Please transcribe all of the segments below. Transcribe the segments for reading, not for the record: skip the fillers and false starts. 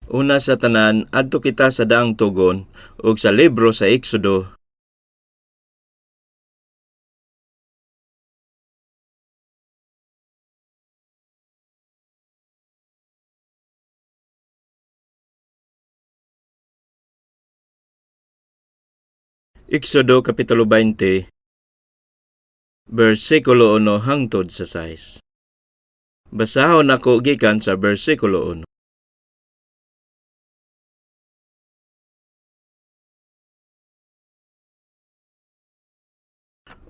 Una sa tanan, adto kita sa daang tugon ug sa libro sa Exodo. Exodo Kapitulo 20, versikulo 1 hangtod sa 6. Basahon ako gikan sa versikulo 1.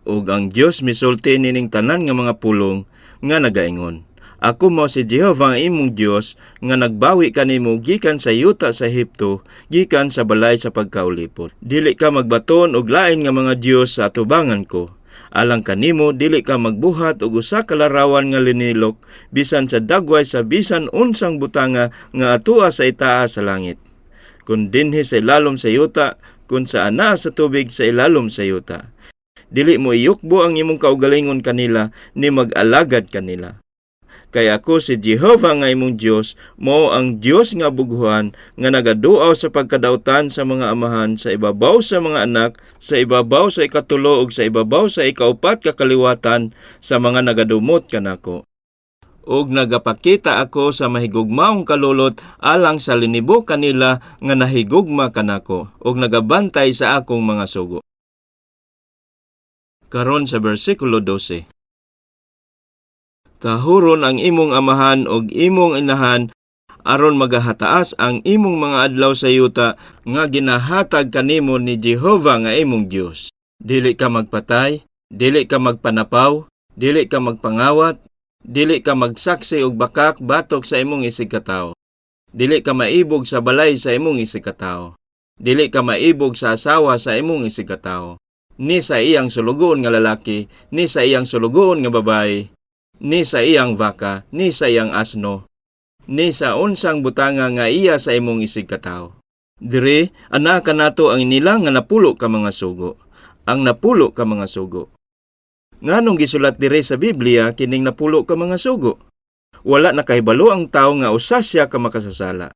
Ug ang Dios misulti nining tanan nga mga pulong nga nagaingon, Ako mo si Jehovah ang imong Dios nga nagbawi kanimo gikan sa yuta sa Ehipto, gikan sa balay sa pagkaulipot. Dili ka magbaton og lain nga mga Dios sa atubangan ko. Alang kanimo dili ka magbuhat og usa ka larawan nga linilok bisan sa dagway sa bisan unsang butanga nga atua sa itaas sa langit. Kun dinhi sa ilalom sa yuta, kun sa anaa sa tubig sa ilalom sa yuta. Dili mo iyukbo ang imong kaugalingon kanila ni mag-alagad kanila. Kay ako si Jehovah nga imong Dios, mao ang Dios nga bughuhan nga nagaduaw sa pagkadautan sa mga amahan, sa ibabaw sa mga anak, sa ibabaw sa ikatulo ug sa ibabaw sa ikaupat ka kaliwatan sa mga nagadumot kanako. Ug nagapakita ako sa mahigugmaong kalulot alang sa linibo kanila nga nahigugma kanako, ug nagabantay sa akong mga sugo. Karon sa versikulo 12. Tahuron ang imong amahan og imong inahan aron magahataas ang imong mga adlaw sa yuta nga ginahatag kanimo ni Jehovah nga imong Dios. Dili ka magpatay, dili ka magpanapaw, dili ka magpangawat, dili ka magsaksi og bakak batok sa imong isig katawo. Dili ka maibog sa balay sa imong isig katawo. Dili ka maibog sa asawa sa imong isig katawo, ni sa iyang sulugoon nga lalaki, ni sa iyang sulugoon nga babae, ni sa iyang baka, ni sa iyang asno, ni sa unsang butanga nga iya sa imong isig katawo. Dire, ana kanato ang nila nga napulo ka mga sugo. Ang napulo ka mga sugo. Nganong gisulat dire sa Biblia kining napulo ka mga sugo? Wala nakahibalo ang tawo nga usa siya ka makasasala.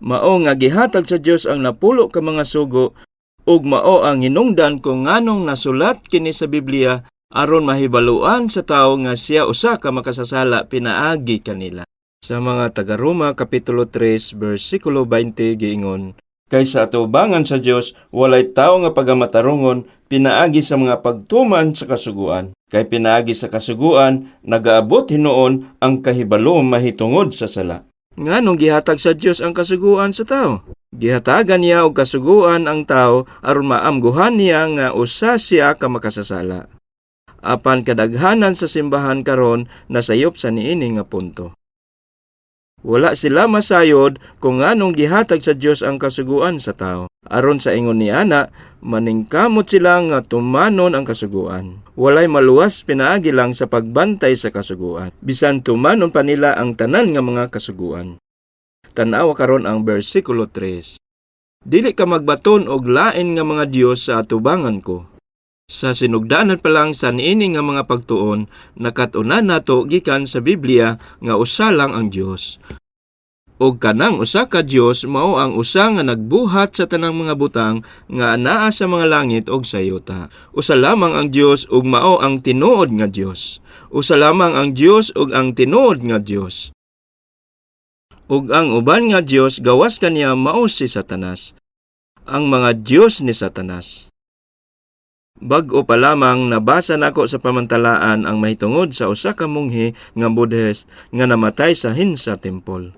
Mao nga gihatag sa Dios ang napulo ka mga sugo, ug mao ang hinungdan kung nganong nasulat kini sa Biblia aron mahibaluan sa tawo nga siya usa ka makasasala pinaagi kanila. Sa mga taga-Roma Kapitulo 3 versikulo 20 giingon, Kaysa atubangan sa Dios walay tawo nga pagamatarungon pinaagi sa mga pagtuman sa kasuguan. Kay pinaagi sa kasuguan nagaabot hinuon ang kahibalo mahitungod sa sala. Nganong gihatag sa Dios ang kasuguan sa tawo? Gihatagan niya og kasuguan ang tawo aron maamguhan niya nga usa siya ka makasasala. Apan kadaghanan sa simbahan karon nasayop sa niini nga punto. Wala sila masayod kung nganong gihatag sa Dios ang kasuguan sa tao. Aron sa ingon ni ana, maningkamot sila nga tumanon ang kasuguan. Walay maluwas pinaagi lang sa pagbantay sa kasuguan. Bisan tumanon pa nila ang tanan nga mga kasuguan. Tan-awa karon ang versikulo 3. Dili ka magbaton og lain nga mga Dios sa atubangan ko. Sa sinugdanan pa lang sa niini nga mga pagtuon, nakatunan nato gikan sa Biblia nga usa lang ang Dios. Og kanang usa ka Dios mao ang usa nga nagbuhat sa tanang mga butang nga anaa sa mga langit ug sa yuta. Usa lamang ang Dios ug mao ang tinuod nga Dios. Usa lamang ang Dios ug ang tinuod nga Dios. Ug ang uban nga Dios gawas kaniya mao si Satanas, ang mga Dios ni Satanas. Bag-o pa lamang nabasa nako sa pamantalaan ang mahitungod sa usa ka monghe nga Buddhist nga namatay sa Hinsa Temple.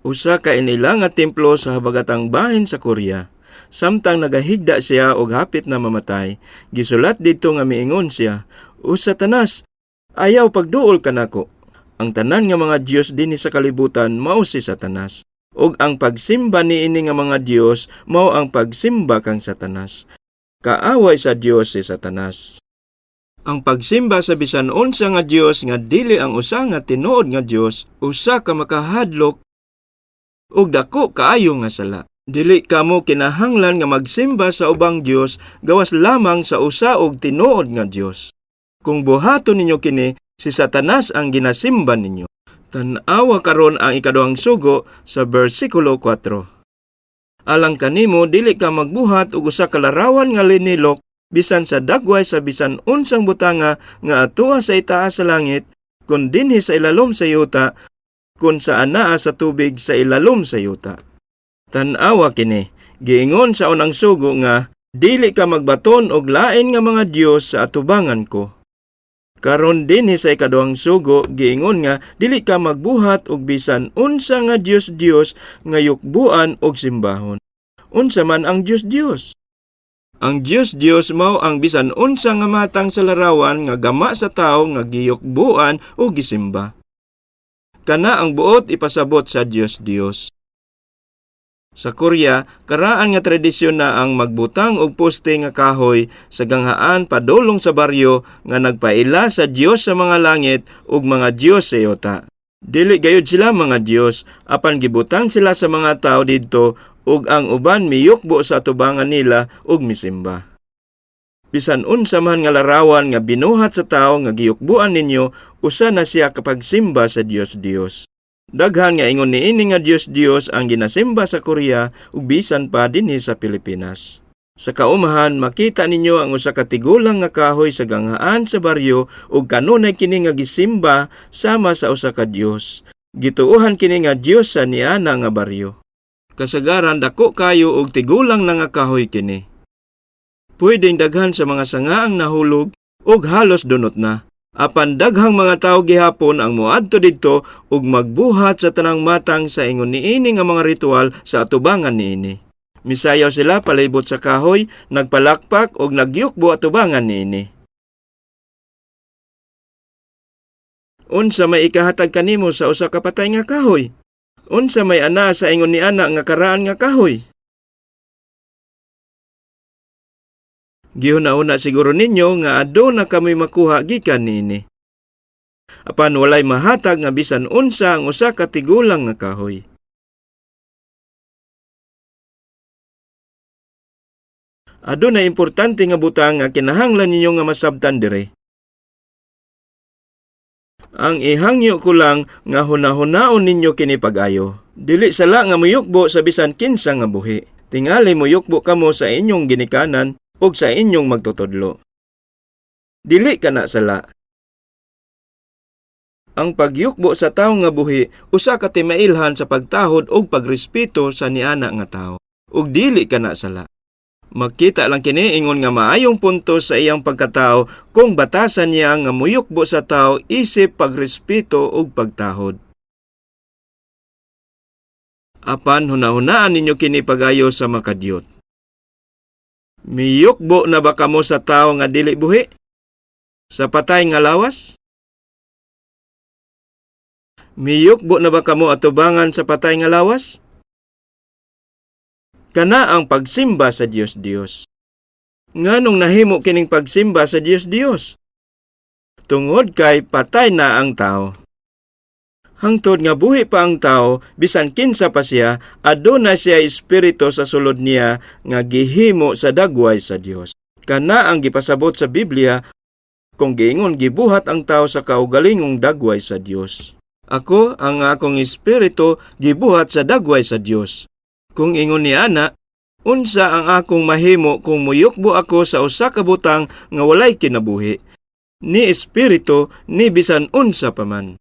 Usa ka inila nga templo sa habagatang bahin sa Korea. Samtang nagahigda siya og hapit na mamatay, gisulat dito nga miingon siya, "O Satanas, ayaw pagduol ka nako." Ang tanan nga mga Dios dinhi sa kalibutan mao si Satanas, ug ang pagsimba niini nga mga Dios mao ang pagsimba kang Satanas. Kaaway sa Dios si Satanas. Ang pagsimba sa bisan unsa nga Dios nga dili ang usa nga tinuod nga Dios, usa ka makahadlok ug dako kaayo nga sala. Dili kamo kinahanglan nga magsimba sa ubang Dios gawas lamang sa usa og tinuod nga Dios. Kung buhaton ninyo kini, si Satanas ang ginasimba ninyo. Tan-awa karon ang ikaduhang sugo sa bersikulo 4. Alang kanimo dili ka magbuhat og usa ka larawan nga linilok bisan sa dagway sa bisan unsang butanga nga atuha sa itaas sa langit, kun dinhi sa ilalom sa yuta, kun sa anaa sa tubig sa ilalom sa yuta. Tan-awa kini, giingon sa unang sugo nga dili ka magbaton og lain nga mga Dios sa atubangan ko. Karon dinhi sa ikaduhang sugo giingon nga dili ka magbuhat og bisan unsa nga Dios nga yukbuan og simbahon. Unsa man ang Dios? Ang Dios mao ang bisan unsa nga matang sa larawan nga gama sa tawo nga giyukbuan o gisimba. Kana ang buot ipasabot sa Dios. Sa Korea, karaan nga tradisyon na ang magbutang og poste nga kahoy sa ganghaan padulong sa baryo nga nagpaila sa Dios sa mga langit ug mga Dios sa yuta. Dili gayud sila mga Dios, apan gibutang sila sa mga tao didto ug ang uban miyukbo sa atubangan nila ug misimba. Bisan unsa man nga larawan nga binuhat sa tao nga giyukbuan ninyo, usa na siya kapag simba sa Dios. Daghan nga ingon niini nga Dios ang ginasimba sa Korea ug bisan pa dinhi sa Pilipinas. Sa kaumahan makita ninyo ang usa ka tigulang nga kahoy sa ganghaan sa baryo ug kanunay kini nga gisimba sama sa usa ka Dios. Gituohan kini nga Dios sa niana nga baryo. Kasagaran dako kayo og tigulang na nga kahoy kini. Pwedeng daghan sa mga sangaang nahulog ug halos dunot na. Apan daghang mga tawo gihapon ang moadto didto ug magbuhat sa tanang matang sa ingon niini nga mga ritual sa atubangan niini. Misayaw sila palibot sa kahoy, nagpalakpak ug nagyukbo atubangan niini. Unsa may ikahatag kanimo sa usa ka patay nga kahoy? Unsa may ana sa ingon ni ana nga karaan nga kahoy? Gihuna-una siguro ninyo nga aduna kami makuha gikan niini. Apan walay mahatag nga bisan unsa ang usa ka tigulang nga kahoy. Aduna importante nga butang nga kinahanglan ninyo nga masabtan dire. Ang ihangyo ko lang nga hunahunaon ninyo kini pag-ayo. Dili sala nga muyukbo sa bisan kinsa nga buhi. Tingali muyukbo kamo sa inyong ginikanan ug sa inyong magtutudlo. Dili kana sala. Ang pagyukbo sa tawo nga buhi usa ka timailhan sa pagtahod ug pagrespeto sa niana nga tawo. Ug dili kana sala. Makita lang kini ingon nga maayong punto sa iyang pagkatao kung batasan niya nga muyukbo sa tawo isip pagrespeto ug pagtahod. Apan hunahunaan ninyo kini pag-ayo sa makadyot. Miyukbo na ba kamo sa tao nga dili buhi? Sa patay nga lawas? Miyukbo na ba kamo atubangan sa patay nga lawas? Kana ang pagsimba sa Dios. Nganong nahimo kining pagsimba sa Dios? Tungod kay patay na ang tao. Hangtod nga buhi pa ang tao, bisan kinsa pa siya, aduna siya espiritu sa sulod niya nga gihimo sa dagway sa Dios. Kana ang gipasabot sa Biblia kung giingon gibuhat ang tao sa kaugalingong dagway sa Dios. Ako ang akong espiritu gibuhat sa dagway sa Dios. Kung ingon ni ana, unsa ang akong mahimo kung muyukbo ako sa usa ka butang nga walay kinabuhi, ni espiritu ni bisan unsa pa man.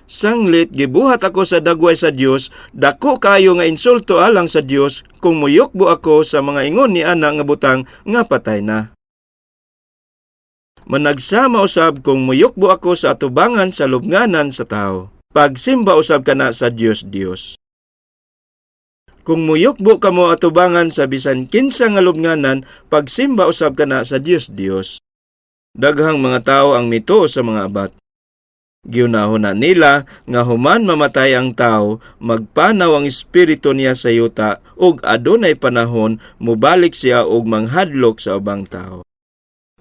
Sanglit gibuhat ako sa dagway sa Dios, dako kayo nga insulto alang sa Dios kung muyukbo ako sa mga ingon ni ana nga butang nga patay na. Managsama usab kung muyukbo ako sa atubangan sa lubnganan sa tao. Pagsimba usab kana sa Dios. Kung muyukbo kamo atubangan sa bisan kinsa nga lubnganan, pagsimba usab kana sa Dios. Daghang mga tao ang mituo sa mga abat. Giunahon na nila nga human mamatay ang tao, magpanaw ang espiritu niya sa yuta ug adunay panahon mubalik siya og manghadlok sa ubang tao.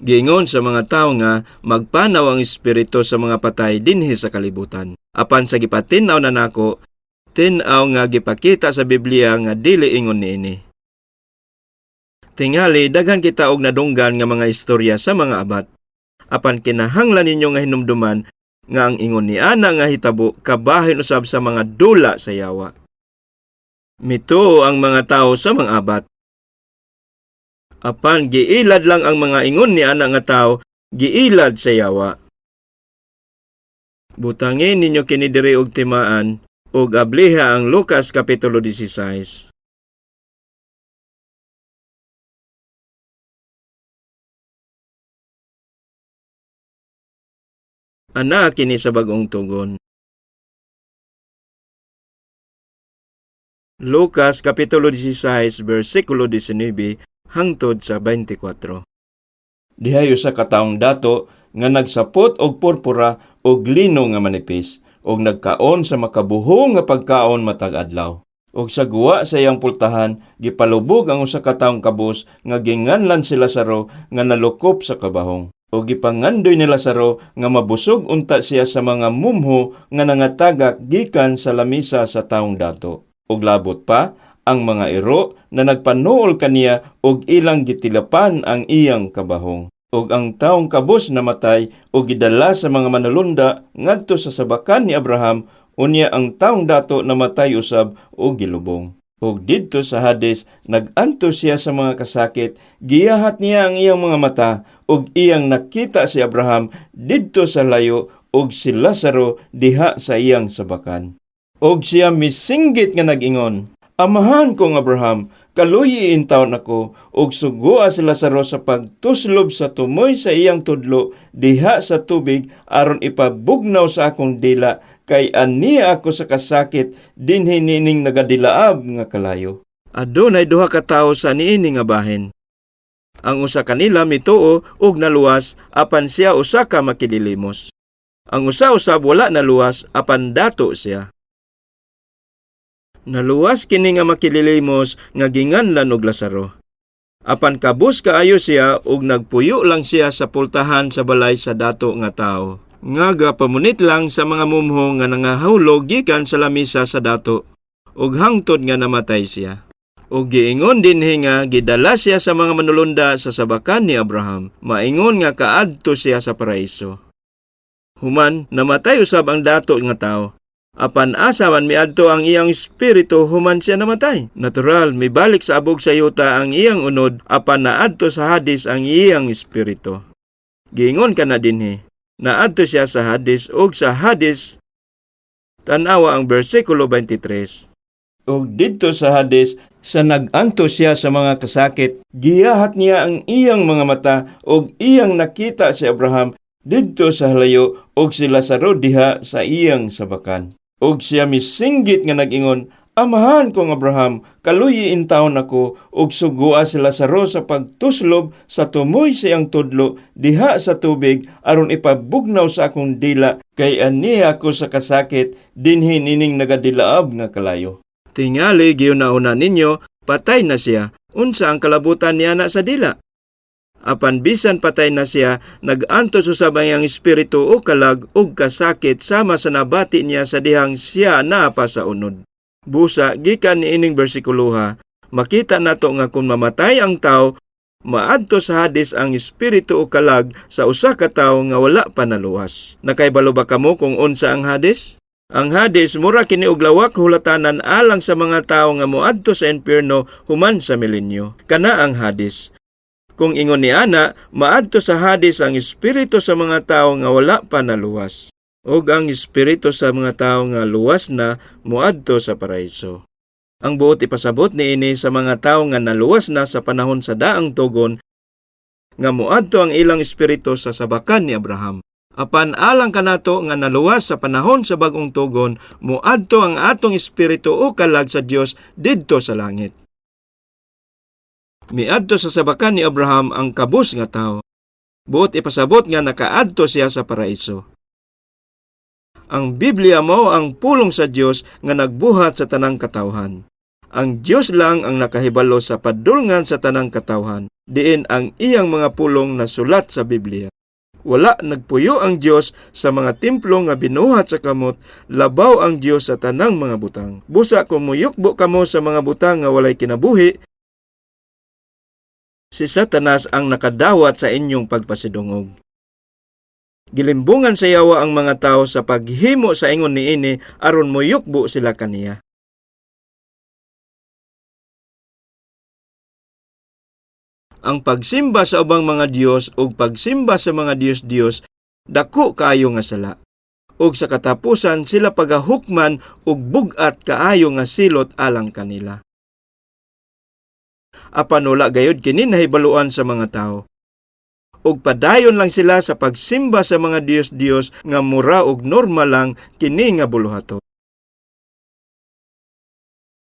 Giingon sa mga tao nga magpanaw ang espiritu sa mga patay dinhi sa kalibutan. Apan sa gipatinaw na nako, tin-aw nga gipakita sa Biblia nga dili ingon niini. Tingali daghan kita og nadunggan nga mga istorya sa mga abat. Apan kinahanglan ninyo nga hinumduman nga ang ingon ni ana nga hitabo kabahin usab sa mga dula sa yawa. Mituo ang mga tawo sa mga abat. Apan giilad lang ang mga ingon ni ana nga tawo, giilad sa yawa. Butangin ninyo kini diri og timaan ug abliha ang Lucas kapitulo 16. Ana kini sa bag-ong tugon. Lucas kapitulo 16 bersikulo 19 hangtod sa 24. Dihayo sa kataong dato nga nagsapot og purpura og lino nga manipis og nagkaon sa makabuhong nga pagkaon matag adlaw. Og sa guwa sa iyang pultahan gipalubog ang usa ka taong kabus nga ginganlan si Lazaro nga nalukop sa kabahong. O gipangandoy ni Lazaro nga mabusog unta siya sa mga mumho nga nangatagak gikan sa lamisa sa taong dato. Og labot pa ang mga iro na nagpanuol kaniya og ilang gitilapan ang iyang kabahong. Og ang taong kabus namatay og gidala sa mga manulunda ngadto sa sabakan ni Abraham, unya ang taong dato namatay usab og gilubong. Og didto sa Hades naganto siya sa mga kasakit, giyahat niya ang iyang mga mata og iyang nakita si Abraham didto sa layo og si Lazaro diha sa iyang sabakan. Og siya misinggit nga nag-ingon, "Amahan kong Abraham, kaluyiin taon ako og sugua si Lazaro sa pagtuslob sa tumoy sa iyang tudlo diha sa tubig aron ipabugnaw sa akong dila kay aniya ako sa kasakit dinhi nining nagadilaab nga kalayo." Adunay duha ka tawo sa niini nga bahin. Ang usa kanila mituo ug naluwas apan siya usa ka makililimos. Ang usa usab wala naluwas apan dato siya. Naluwas kini nga makililimos nga ginganlan og Lazaro. Apan kabus kaayo siya ug nagpuyo lang siya sa pultahan sa balay sa dato nga tawo. Nga gapamunit lang sa mga mumho nga nangahulog gikan sa lamisa sa dato ug hangtod nga namatay siya. O giingon dinhi nga gidala siya sa mga manulunda sa sabakan ni Abraham. Maingon nga kaadto siya sa paraiso. Human namatay usab ang dato nga tawo. Apan asa man miadto ang iyang espiritu human siya namatay. Natural, mibalik sa abog sa yuta ang iyang unod apan naadto sa Hades ang iyang espiritu. Giingon ka na dinhi, naadto siya sa Hades ug sa Hades tan-awa ang bersikulo 23. Og didto sa Hades sa naganto siya sa mga kasakit, giyahat niya ang iyang mga mata og iyang nakita si Abraham didto sa halayo og si Lazaro diha sa iyang sabakan. Og siya misinggit nga nag-ingon, "Amahan kong Abraham, kaluyiin taon ako og sugua si Lazaro sa pagtuslob sa tumoy sa iyang tudlo diha sa tubig aron ipabugnaw sa akong dila kay aniya ako sa kasakit dinhi nining nagadilaab nga kalayo." Tingali giyuna-una ninyo, patay na siya. Unsa ang kalabutan niya na sa dila? Apan bisan patay na siya, nag-antos usab ang iyang espiritu o kalag ug kasakit sama sa nabati niya sa dihang siya na pa sa unod. Busa gikan niining bersikuloha, makita nato nga kung mamatay ang tao, maadto sa Hades ang espiritu o kalag sa usa ka tawo nga wala pa naluwas. Nakaibalo ba kamo kung unsa ang Hades? Ang Hades mura kini og lawak hulatanan alang sa mga tawo nga moadto sa impierno human sa milenyo. Kana ang Hades. Kung ingon ni ana, maadto sa Hades ang espiritu sa mga tawo nga wala pa naluwas. Og ang espiritu sa mga tawo nga luwas na moadto sa paraiso. Ang buot ipasabot niini sa mga tawo nga naluwas na sa panahon sa daang tugon nga moadto ang ilang espiritu sa sabakan ni Abraham. Apan alang kanato nga naluwas sa panahon sa bagong tugon, moadto ang atong espiritu o kalag sa Dios didto sa langit. Miadto sa sabakan ni Abraham ang kabus nga tawo. Buot ipasabot nga nakaadto siya sa paraiso. Ang Biblia mao ang pulong sa Dios nga nagbuhat sa tanang katawhan. Ang Dios lang ang nakahibalo sa padulngan sa tanang katawhan, diin ang iyang mga pulong nasulat sa Biblia. Wala nagpuyo ang Dios sa mga templo nga binuhat sa kamot, labaw ang Dios sa tanang mga butang. Busa kung muyukbo kamo sa mga butang nga walay kinabuhi, si Satanas ang nakadawat sa inyong pagpasidungog. Gilimbungan sa yawa ang mga tao sa paghimo sa ingon niini aron moyukbo sila kaniya. Ang pagsimba sa ubang mga Dios ug pagsimba sa mga Dios-Dios dako kaayo nga sala. Ug sa katapusan sila pagahukman ug bugat kaayo nga silot alang kanila. Apan wala gayud kini nahibaluan sa mga tao. Ug padayon lang sila sa pagsimba sa mga Dios-Dios nga mura ug normal lang kini nga buluhaton.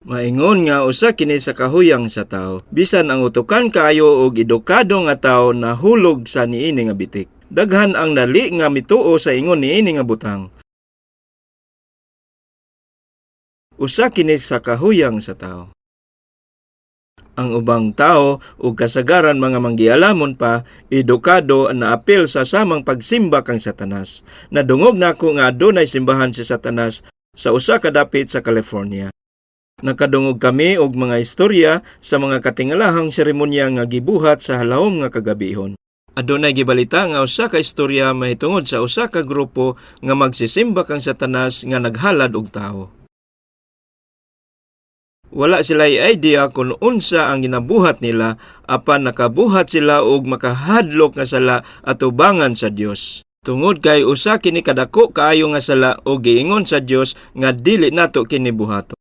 Maingon nga usa kini sa kahuyang sa tao. Bisan ang utukan kaayo og edukado nga tao nahulog sa niini nga bitik. Daghan ang dali nga mituo sa ingon niini nga butang. Usa kini sa kahuyang sa tao. Ang ubang tao ug kasagaran mga manggialamon pa edukado na apil sa samang pagsimba kang Satanas. Nadungog nako nga adunay simbahan si Satanas sa usa ka dapit sa California. Nakadungog kami og mga istorya sa mga katingalahang seremonya nga gibuhat sa halawom nga kagabihon. Adunay gibalita nga usa ka istorya mahitungod sa usa ka grupo nga magsisimba kang Satanas nga naghalad og tao. Wala sila'y idea kung unsa ang ginabuhat nila apan nakabuhat sila og makahadlok nga sala atubangan sa Dios. Tungod kay usa kini kadako kaayo nga sala og giingon sa Dios nga dili nato kini buhaton.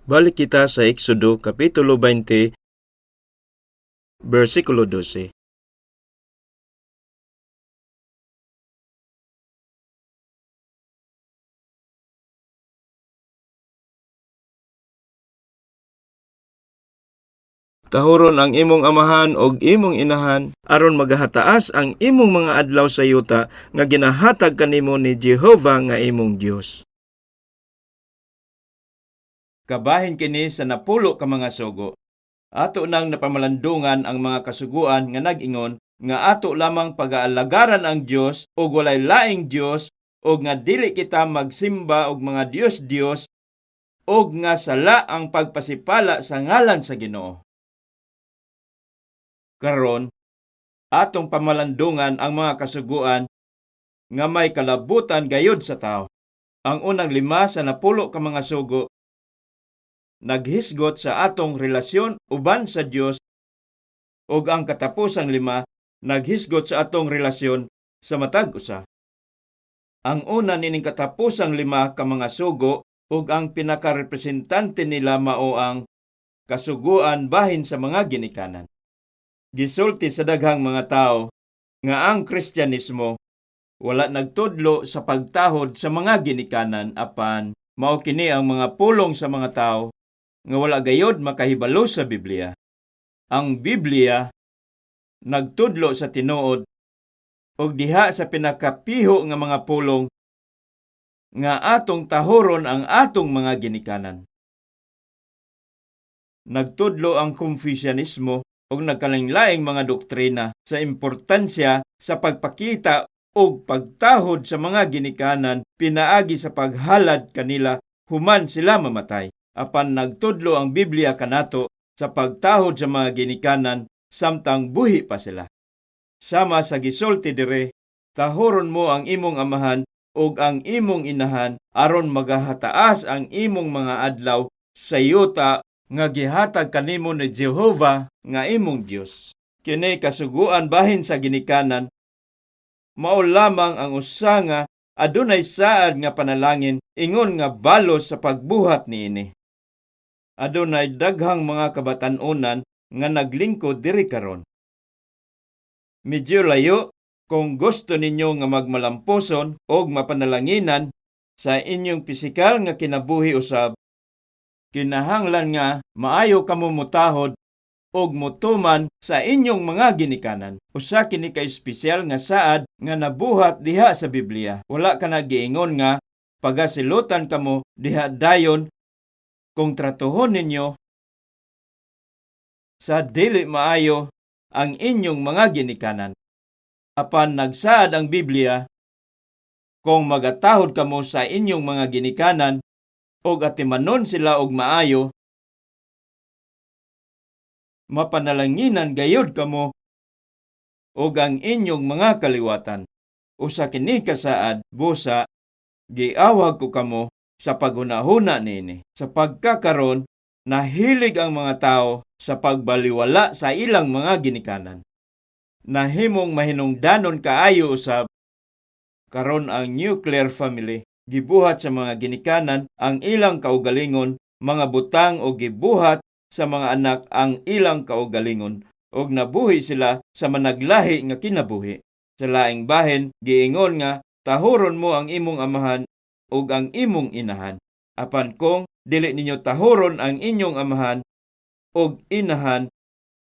Balik kita sa Exodo Kapitulo 20, versikulo 12. Tahuron ang imong amahan og imong inahan aron magahataas ang imong mga adlaw sa yuta nga ginahatag kanimo ni Jehova nga imong Dios. Kabahin kini sa napulo ka mga sugo. Ato nang napamalandungan ang mga kasuguan nga nag-ingon nga ato lamang pag-aalagaran ang Dios ug walay laing Dios ug nga dili kita magsimba og mga Dios-Dios ug nga sala ang pagpasipala sa ngalan sa Ginoo. Karon atong pamalandungan ang mga kasuguan nga may kalabutan gayud sa tao. Ang unang 5 sa napulo ka mga sugo naghisgot sa atong relasyon uban sa Dios ug ang katapusang 5 naghisgot sa atong relasyon sa matag usa. Ang una nining katapusang 5 ka mga sugo ug ang pinakarepresentante nila mao ang kasuguan bahin sa mga ginikanan. Gisulti sa daghang mga tao nga ang Kristyanismo wala nagtudlo sa pagtahod sa mga ginikanan apan mao kini ang mga pulong sa mga tao nga wala gayod makahibalo sa Biblia. Ang Biblia nagtudlo sa tinuod ug diha sa pinakapiho nga mga pulong nga atong tahoron ang atong mga ginikanan. Nagtudlo ang Confucianismo ug nagkalain-laing mga doktrina sa importansya sa pagpakita ug pagtahod sa mga ginikanan pinaagi sa paghalad kanila human sila mamatay. Apan nagtudlo ang Biblia kanato sa pagtahod sa mga ginikanan samtang buhi pa sila. Sama sa gisulti dire, tahoron mo ang imong amahan ug ang imong inahan aron magahataas ang imong mga adlaw sa yuta nga gihatag kanimo ni Jehova nga imong Dios. Kini kasuguan bahin sa ginikanan mao lamang ang usa nga adunay saad nga panalangin ingon nga balos sa pagbuhat niini. Adunay daghang mga kabatan-onan nga naglingkod diri karon. Medyo layo kung gusto ninyo nga magmalamposon o mapanalanginan sa inyong pisikal nga kinabuhi usab, kinahanglan nga maayo kamo mutahod og mutuman sa inyong mga ginikanan. Usa kini ka espesyal nga saad nga nabuhat diha sa Biblia. Wala ka na giingon nga pagasilutan kamo diha dayon kung tratuhon ninyo sa dili maayo ang inyong mga ginikanan. Apan nagsaad ang Biblia, kung magatahod kamo sa inyong mga ginikanan og atimanon sila og maayo, mapanalanginan gayud kamo og ang inyong mga kaliwatan. usa kini kasaad busa giawag ko kamo sa paghunahuna nini. Sa pagkakaron, nahilig ang mga tao sa pagbaliwala sa ilang mga ginikanan. Nahimong mahinungdanon kaayo usab karon ang nuclear family, gibuhat sa mga ginikanan ang ilang kaugalingon, mga butang o gibuhat sa mga anak ang ilang kaugalingon, og nabuhi sila sa managlahi nga kinabuhi. Sa laing bahin, giingon nga, tahuron mo ang imong amahan ug ang imong inahan. Apan kung dili ninyo tahuron ang inyong amahan ug inahan,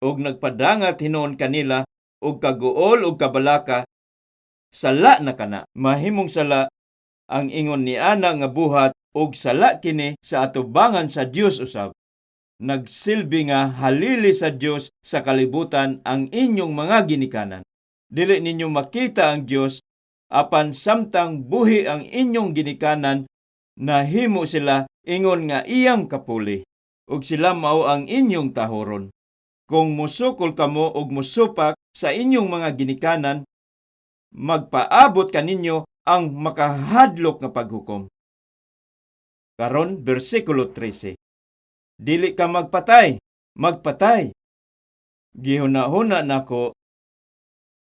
ug nagpadangat hinuon kanila ug kaguol ug kabalaka, sala na kana. Mahimong sala ang ingon ni ana nga buhat ug sala kini sa atubangan sa Dios usab. Nagsilbi nga halili sa Dios sa kalibutan ang inyong mga ginikanan. Dili ninyo makita ang Dios apan samtang buhi ang inyong ginikanan, nahimo sila ingon nga iyang kapuli ug sila mao ang inyong tahoron. Kung musukol kamo og musupak sa inyong mga ginikanan, magpaabot kaninyo ang makahadlok nga paghukom. Karon bersikulo 13. Dili ka magpatay. Gihuna-huna nako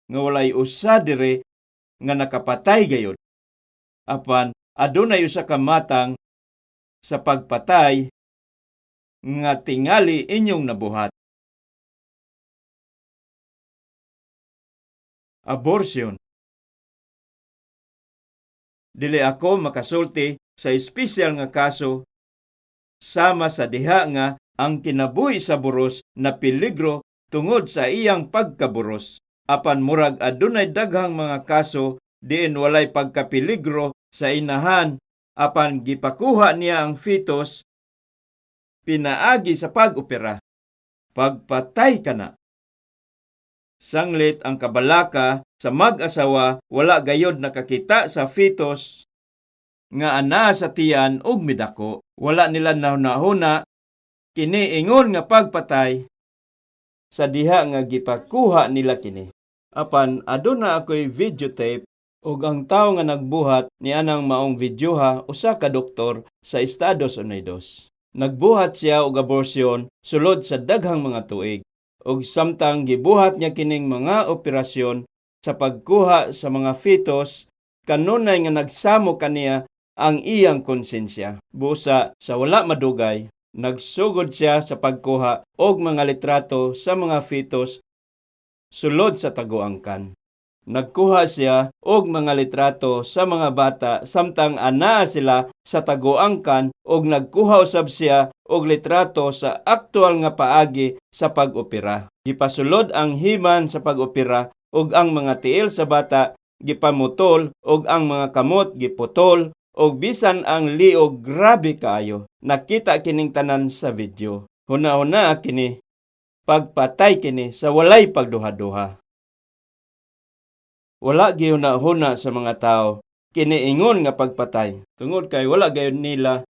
nga walay usa dire nga nakapatay gayud. Apan adunay usa ka matang sa pagpatay nga tingali inyong nabuhat. Abortion. Dili ako makasulti sa espesyal nga kaso sama sa diha nga ang kinabuhi sa buros na peligro tungod sa iyang pagkaburos. Apan murag adunay daghang mga kaso diin walay pagkapeligro sa inahan, apan gipakuha niya ang fetus pinaagi sa pag-opera. Pagpatay kana. Sanglit ang kabalaka sa mag-asawa, wala gayod nakakita sa fetus nga ana sa tiyan ug midako. Wala nila nahuna-huna kini ingon nga pagpatay sa diha nga gipakuha nila kini. Apan aduna ako'y videotape ug ang tawo nga nagbuhat ni anang maong videoha usa ka doktor sa Estados Unidos. Nagbuhat siya og abortion sulod sa daghang mga tuig. Ug samtang gibuhat niya kining mga operasyon sa pagkuha sa mga fetus, kanunay nga nagsamo kaniya ang iyang konsensya. Busa sa wala madugay, nagsugod siya sa pagkuha og mga litrato sa mga fetus sulod sa taguangkan. Nagkuha siya og mga litrato sa mga bata samtang anaa sila sa taguangkan og nagkuha usab siya og litrato sa aktual nga paagi sa pag-opera. Gipasulod ang himan sa pag-opera og ang mga tiil sa bata gipamutol og ang mga kamot giputol og bisan ang liog grabe kaayo. Nakita kining tanan sa video. Huna-huna kini, pagpatay kini sa walay pagduha-duha. Wala gihuna-huna sa mga tao kini ingon nga pagpatay. Tungod kay wala gayon nila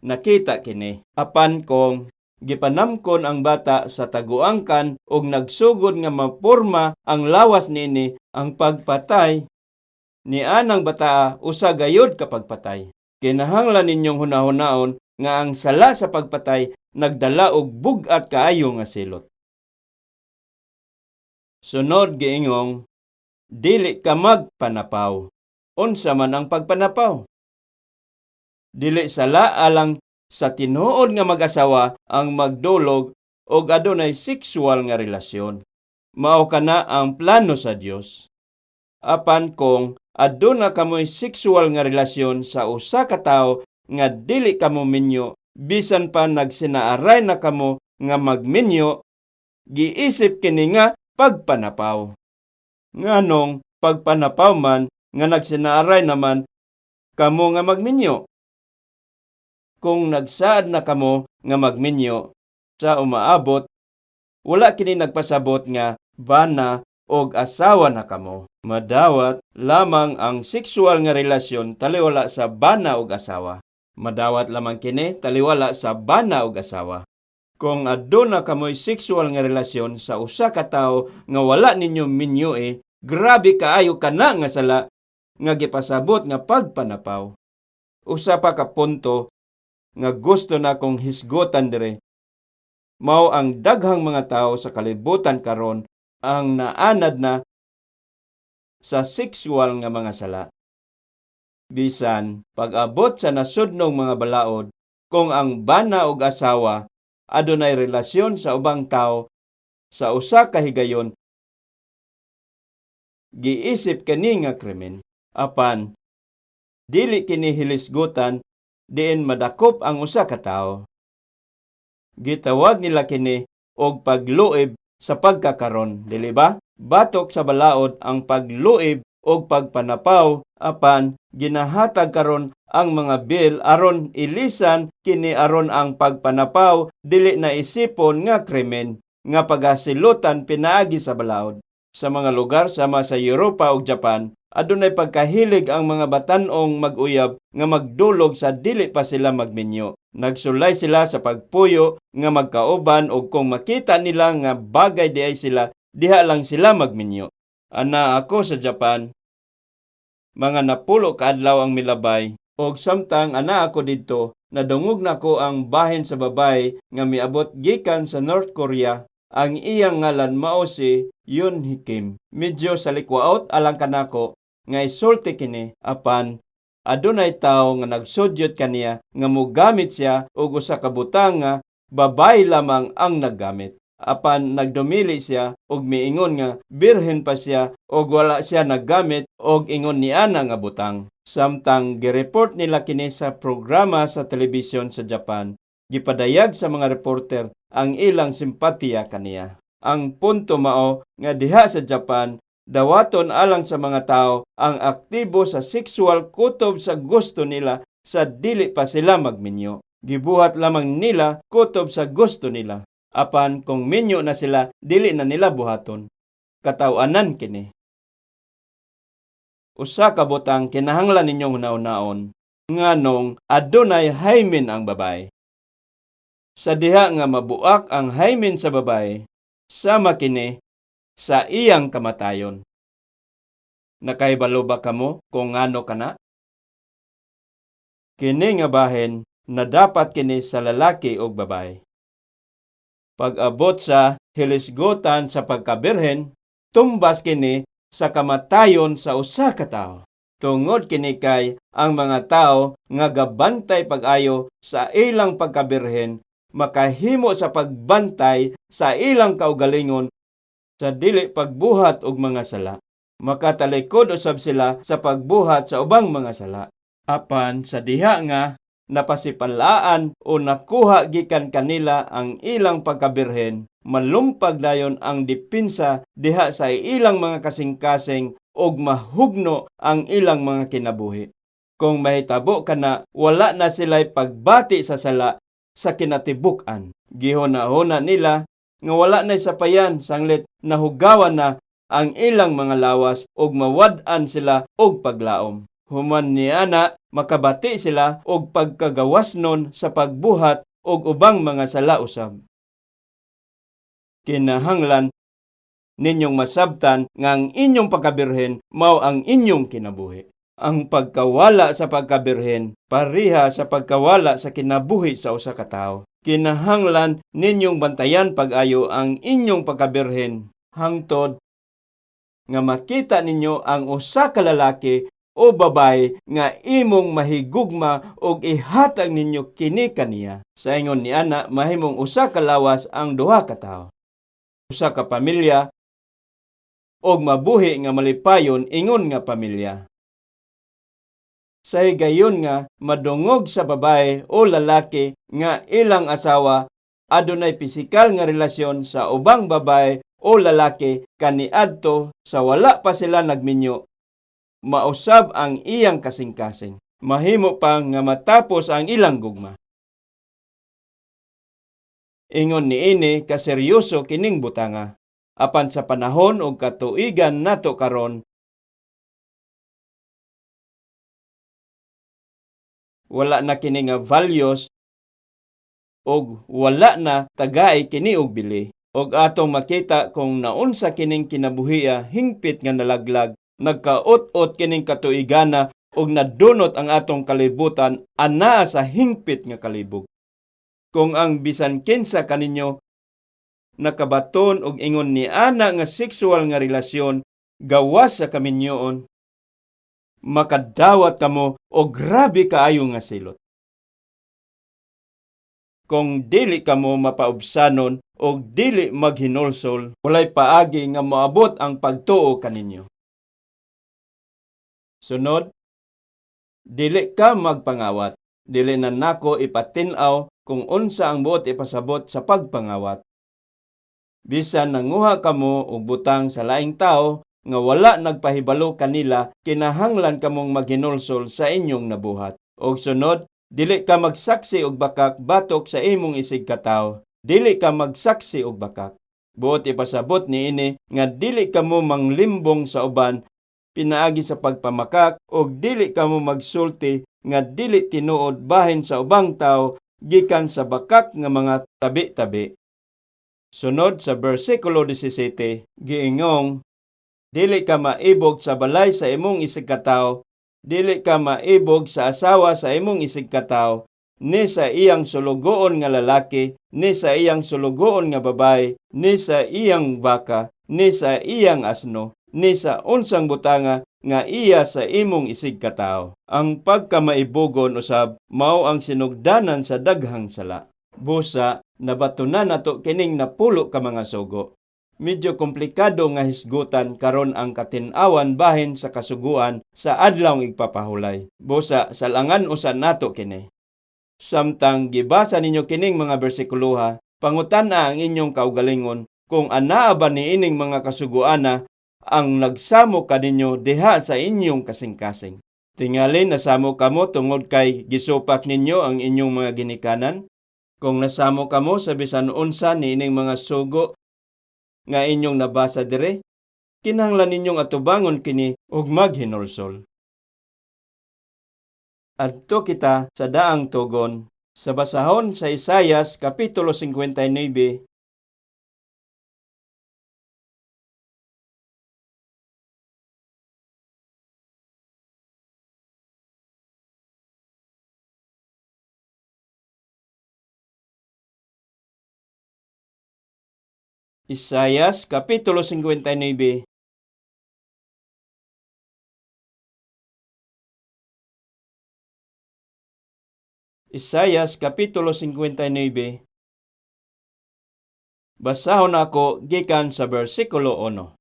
nakita kini. Apan kung gipanamkon ang bata sa taguangkan og nagsugod nga maporma ang lawas nini, ang pagpatay ni anang bata usa gayod ka pagpatay. Kinahanglan ninyong hunahunaon nga ang sala sa pagpatay nagdala og bug-at kaayo nga silot. Sunod giingong, dili ka magpanapaw. Unsa man ang pagpanapaw? Dili sala alang sa tinuod nga mag-asawa ang magdulog og adunay sexual nga relasyon. Mao kana ang plano sa Dios. Apan kung aduna kamoy sexual nga relasyon sa usa ka tawo nga dili kamo minyo, bisan pa nagsinaaray na kamo nga magminyo, giisip kini nga pagpanapaw. Nganong pagpanapaw man nga nagsinaaray naman kamo nga magminyo. Kung nagsaad na kamo nga magminyo sa umaabot, wala kini nagpasabot nga bana og asawa na kamo. Madawat lamang ang sexual nga relasyon taliwala sa bana og asawa. Madawat lamang kini taliwala sa bana og asawa. Kung aduna kamoy sexual nga relasyon sa usa ka tawo nga wala ninyo minyo grabe kaayo kana nga sala nga gipasabot nga pagpanapaw. Usa pa ka punto nga gusto na kong hisgotan dire, mao ang daghang mga tawo sa kalibutan karon ang naanad na sa sexual nga mga sala. Bisan pag-abot sa nasudnong mga balaod, kung ang bana ug asawa adunay relasyon sa ubang tawo sa usa ka higayon, giisip kini nga krimen. Apan dili kini hilisgutan diin madakop ang usa ka tawo. Gitawag nila kini og pagluib sa pagkakaron, dili ba? Batok sa balaod ang pagluib og pagpanapaw, apan ginahatag karon ang mga bil aron ilisan kini aron ang pagpanapaw dili na isipon nga krimen nga pagasilutan pinaagi sa balaod. Sa mga lugar sama sa Europa ug Japan, adunay pagkahilig ang mga batan-ong mag-uyab nga magdulog sa dili pa sila magminyo. Nagsulay sila sa pagpuyo nga magkauban ug kung makita nila nga bagay di ay sila, diha lang sila magminyo. Ana ako sa Japan, mga napulo ka adlaw ang milabay, og samtang ana ako didto, nadungog nako ang bahin sa babay nga miabot gikan sa North Korea. Ang iyang ngalan mao si Yoon Hee Kim. Medyo salikwaot alang kanako nga isulti kini, apan adunay tawo nga nagsudyot kaniya nga mogamit siya og usa ka butang nga babay lamang ang naggamit. Apan nagdumili siya og miingon nga birhen pa siya og wala siya naggamit og ingon niana nga butang. Samtang gireport nila kini sa programa sa telebisyon sa Japan, gipadayag sa mga reporter ang ilang simpatiya kaniya. Ang punto mao nga diha sa Japan, dawaton alang sa mga tao ang aktibo sa sexual kutob sa gusto nila sa dili pa sila magminyo. Gibuhat lamang nila kutob sa gusto nila. Apan kung minyo na sila, dili na nila buhaton. Katawanan kini. Usa ka butang kinahanglan ninyong hunaw-naon, nganong adunay hymen ang babay. Sa diha nga mabuak ang hymen sa babay, sama kini sa iyang kamatayon. Nakahibalo ba kamo kung ngano kana? Kini nga bahin na dapat kini sa lalaki o babae. Pag-abot sa hilisgutan sa pagkabirhen, tumbas kini sa kamatayon sa usa ka tawo. Tungod kini kay ang mga tawo nga gabantay pag-ayo sa ilang pagkabirhen, makahimo sa pagbantay sa ilang kaugalingon sa dili pagbuhat og mga sala. Makatalikod usab sila sa pagbuhat sa ubang mga sala. Apan sa diha nga napasipalaan o nakuha gikan kanila ang ilang pagkabirhen, malumpag dayon ang dipinsa diha sa ilang mga kasing-kasing og mahugno ang ilang mga kinabuhi. Kung mahitabo kana, wala na sila'y pagbati sa sala sa kinatibuk-an. Gihuna-huna nila nga wala na sapayan sanglit nahugawan na ang ilang mga lawas og mawad-an sila og paglaom. Human niana makabati sila og pagkagawasnon sa pagbuhat og ubang mga sala usab. Kinahanglan ninyong masabtan nga ang inyong pagkabirhen mao ang inyong kinabuhi. Ang pagkawala sa pagkabirhen pareha sa pagkawala sa kinabuhi sa usa ka tawo. Kinahanglan ninyong bantayan pag-ayo ang inyong pagkabirhen hangtod nga makita ninyo ang usa ka lalaki o babae nga imong mahigugma og ihatag ninyo kini kaniya. Sa ingon ni ana, mahimong usa ka lawas ang duha ka tawo. Usa ka pamilya og mabuhi nga malipayon ingon nga pamilya. Sa higayon nga madungog sa babae o lalaki nga ilang asawa adunay pisikal nga relasyon sa ubang babae o lalaki kaniadto sa wala pa sila nagminyo, mausab ang iyang kasing-kasing. Mahimo pa nga matapos ang ilang gugma. Ingon niini kaseryoso kining butanga. Apan sa panahon og katuigan nato karon, wala na kini nga values og wala na tagay kini og bili. Og atong makita kung naunsa kining kinabuhiya hingpit nga nalaglag nagkaot-ot kining katuigana ug nadunot ang atong kalibutan anaa sa hingpit nga kalibog. Kung ang bisan kinsa kaninyo nakabaton og ingon ni ana nga sexual nga relasyon gawas sa kaminyoon, makadawat kamo og grabe kaayo nga silot. Kung dili kamo mapaubsanon o dili maghinulsol, walay paagi nga moabot ang pagtuo kaninyo. Sunod, dili ka magpangawat. Dili na nako ipatin-aw kung unsa ang buot ipasabot sa pagpangawat. Bisan nanguha kamo og butang sa laing tao nga wala nagpahibalo kanila, kinahanglan kamong maghinulsol sa inyong nabuhat. Og sunod, dili ka magsaksi og bakak batok sa imong isig katawo. Dili ka magsaksi og bakak. Buot ipasabot niini nga dili kamo manglimbong sa uban pinaagi sa pagpamakak og dili kamo magsulti nga dili tinuod bahin sa ubang tao gikan sa bakak nga mga tabi-tabi. Sunod sa bersikulo 17, giingong, dili ka maibog sa balay sa imong isig katawo, dili ka maibog sa asawa sa imong isig katawo, ni sa iyang sulugoon nga lalaki, ni sa iyang sulugoon nga babae, ni sa iyang baka, ni sa iyang asno, ni sa unsang butanga nga iya sa imong isig katawo. Ang pagkamaibogon usab mao ang sinugdanan sa daghang sala. Busa, nabatunan nato kining napulo ka mga sugo. Medyo komplikado nga hisgutan karon ang katin-awan bahin sa kasuguan sa adlaw igpapahulay. Busa, salangan usan nato kini. Samtang gibasa ninyo kining mga bersikuluha, pangutana ang inyong kaugalingon kung anaa ba niining mga kasuguana ang nagsamo kaninyo diha sa inyong kasing-kasing. Tingali nasamo kamo tungod kay gisupak ninyo ang inyong mga ginikanan. Kung nasamo kamo sa bisan unsa niining mga sugo nga inyong nabasa dire, kinahanglan ninyong atubangon kini ug maghinulsol. Adto kita sa daang tugon sa basahon sa Isaias kapitulo 59. Isaias kapitulo 59. Isaias kapitulo 59. Basahon ako gikan sa bersikulo 1.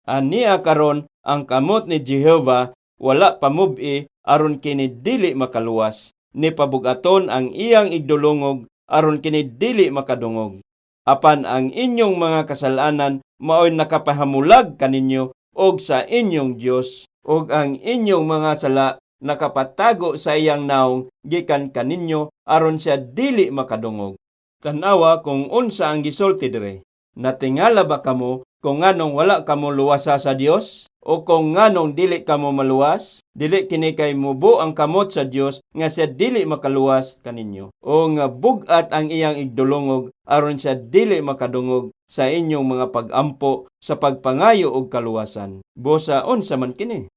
Ania karon ang kamot ni Jehova wala pamub-i aron kini dili makaluwas, ni pabugaton ang iyang igdulungog aron kini dili makadungog. Apan ang inyong mga kasalanan maoy nakapahamulag kaninyo og sa inyong Dios, og ang inyong mga sala nakapatago sa iyang naong gikan kaninyo aron siya dili makadungog. Tanawa kung unsa ang gisulti dire. Natingala ba kamo kung nganong wala kamo luwasa sa Dios? O kung nganong dili kamo maluwas? Dili kini kay mubo ang kamot sa Dios nga siya dili makaluwas kaninyo. O nga bugat ang iyang igdulungog aron siya dili makadungog sa inyong mga pag-ampo sa pagpangayo og kaluwasan. Busa unsa man kini?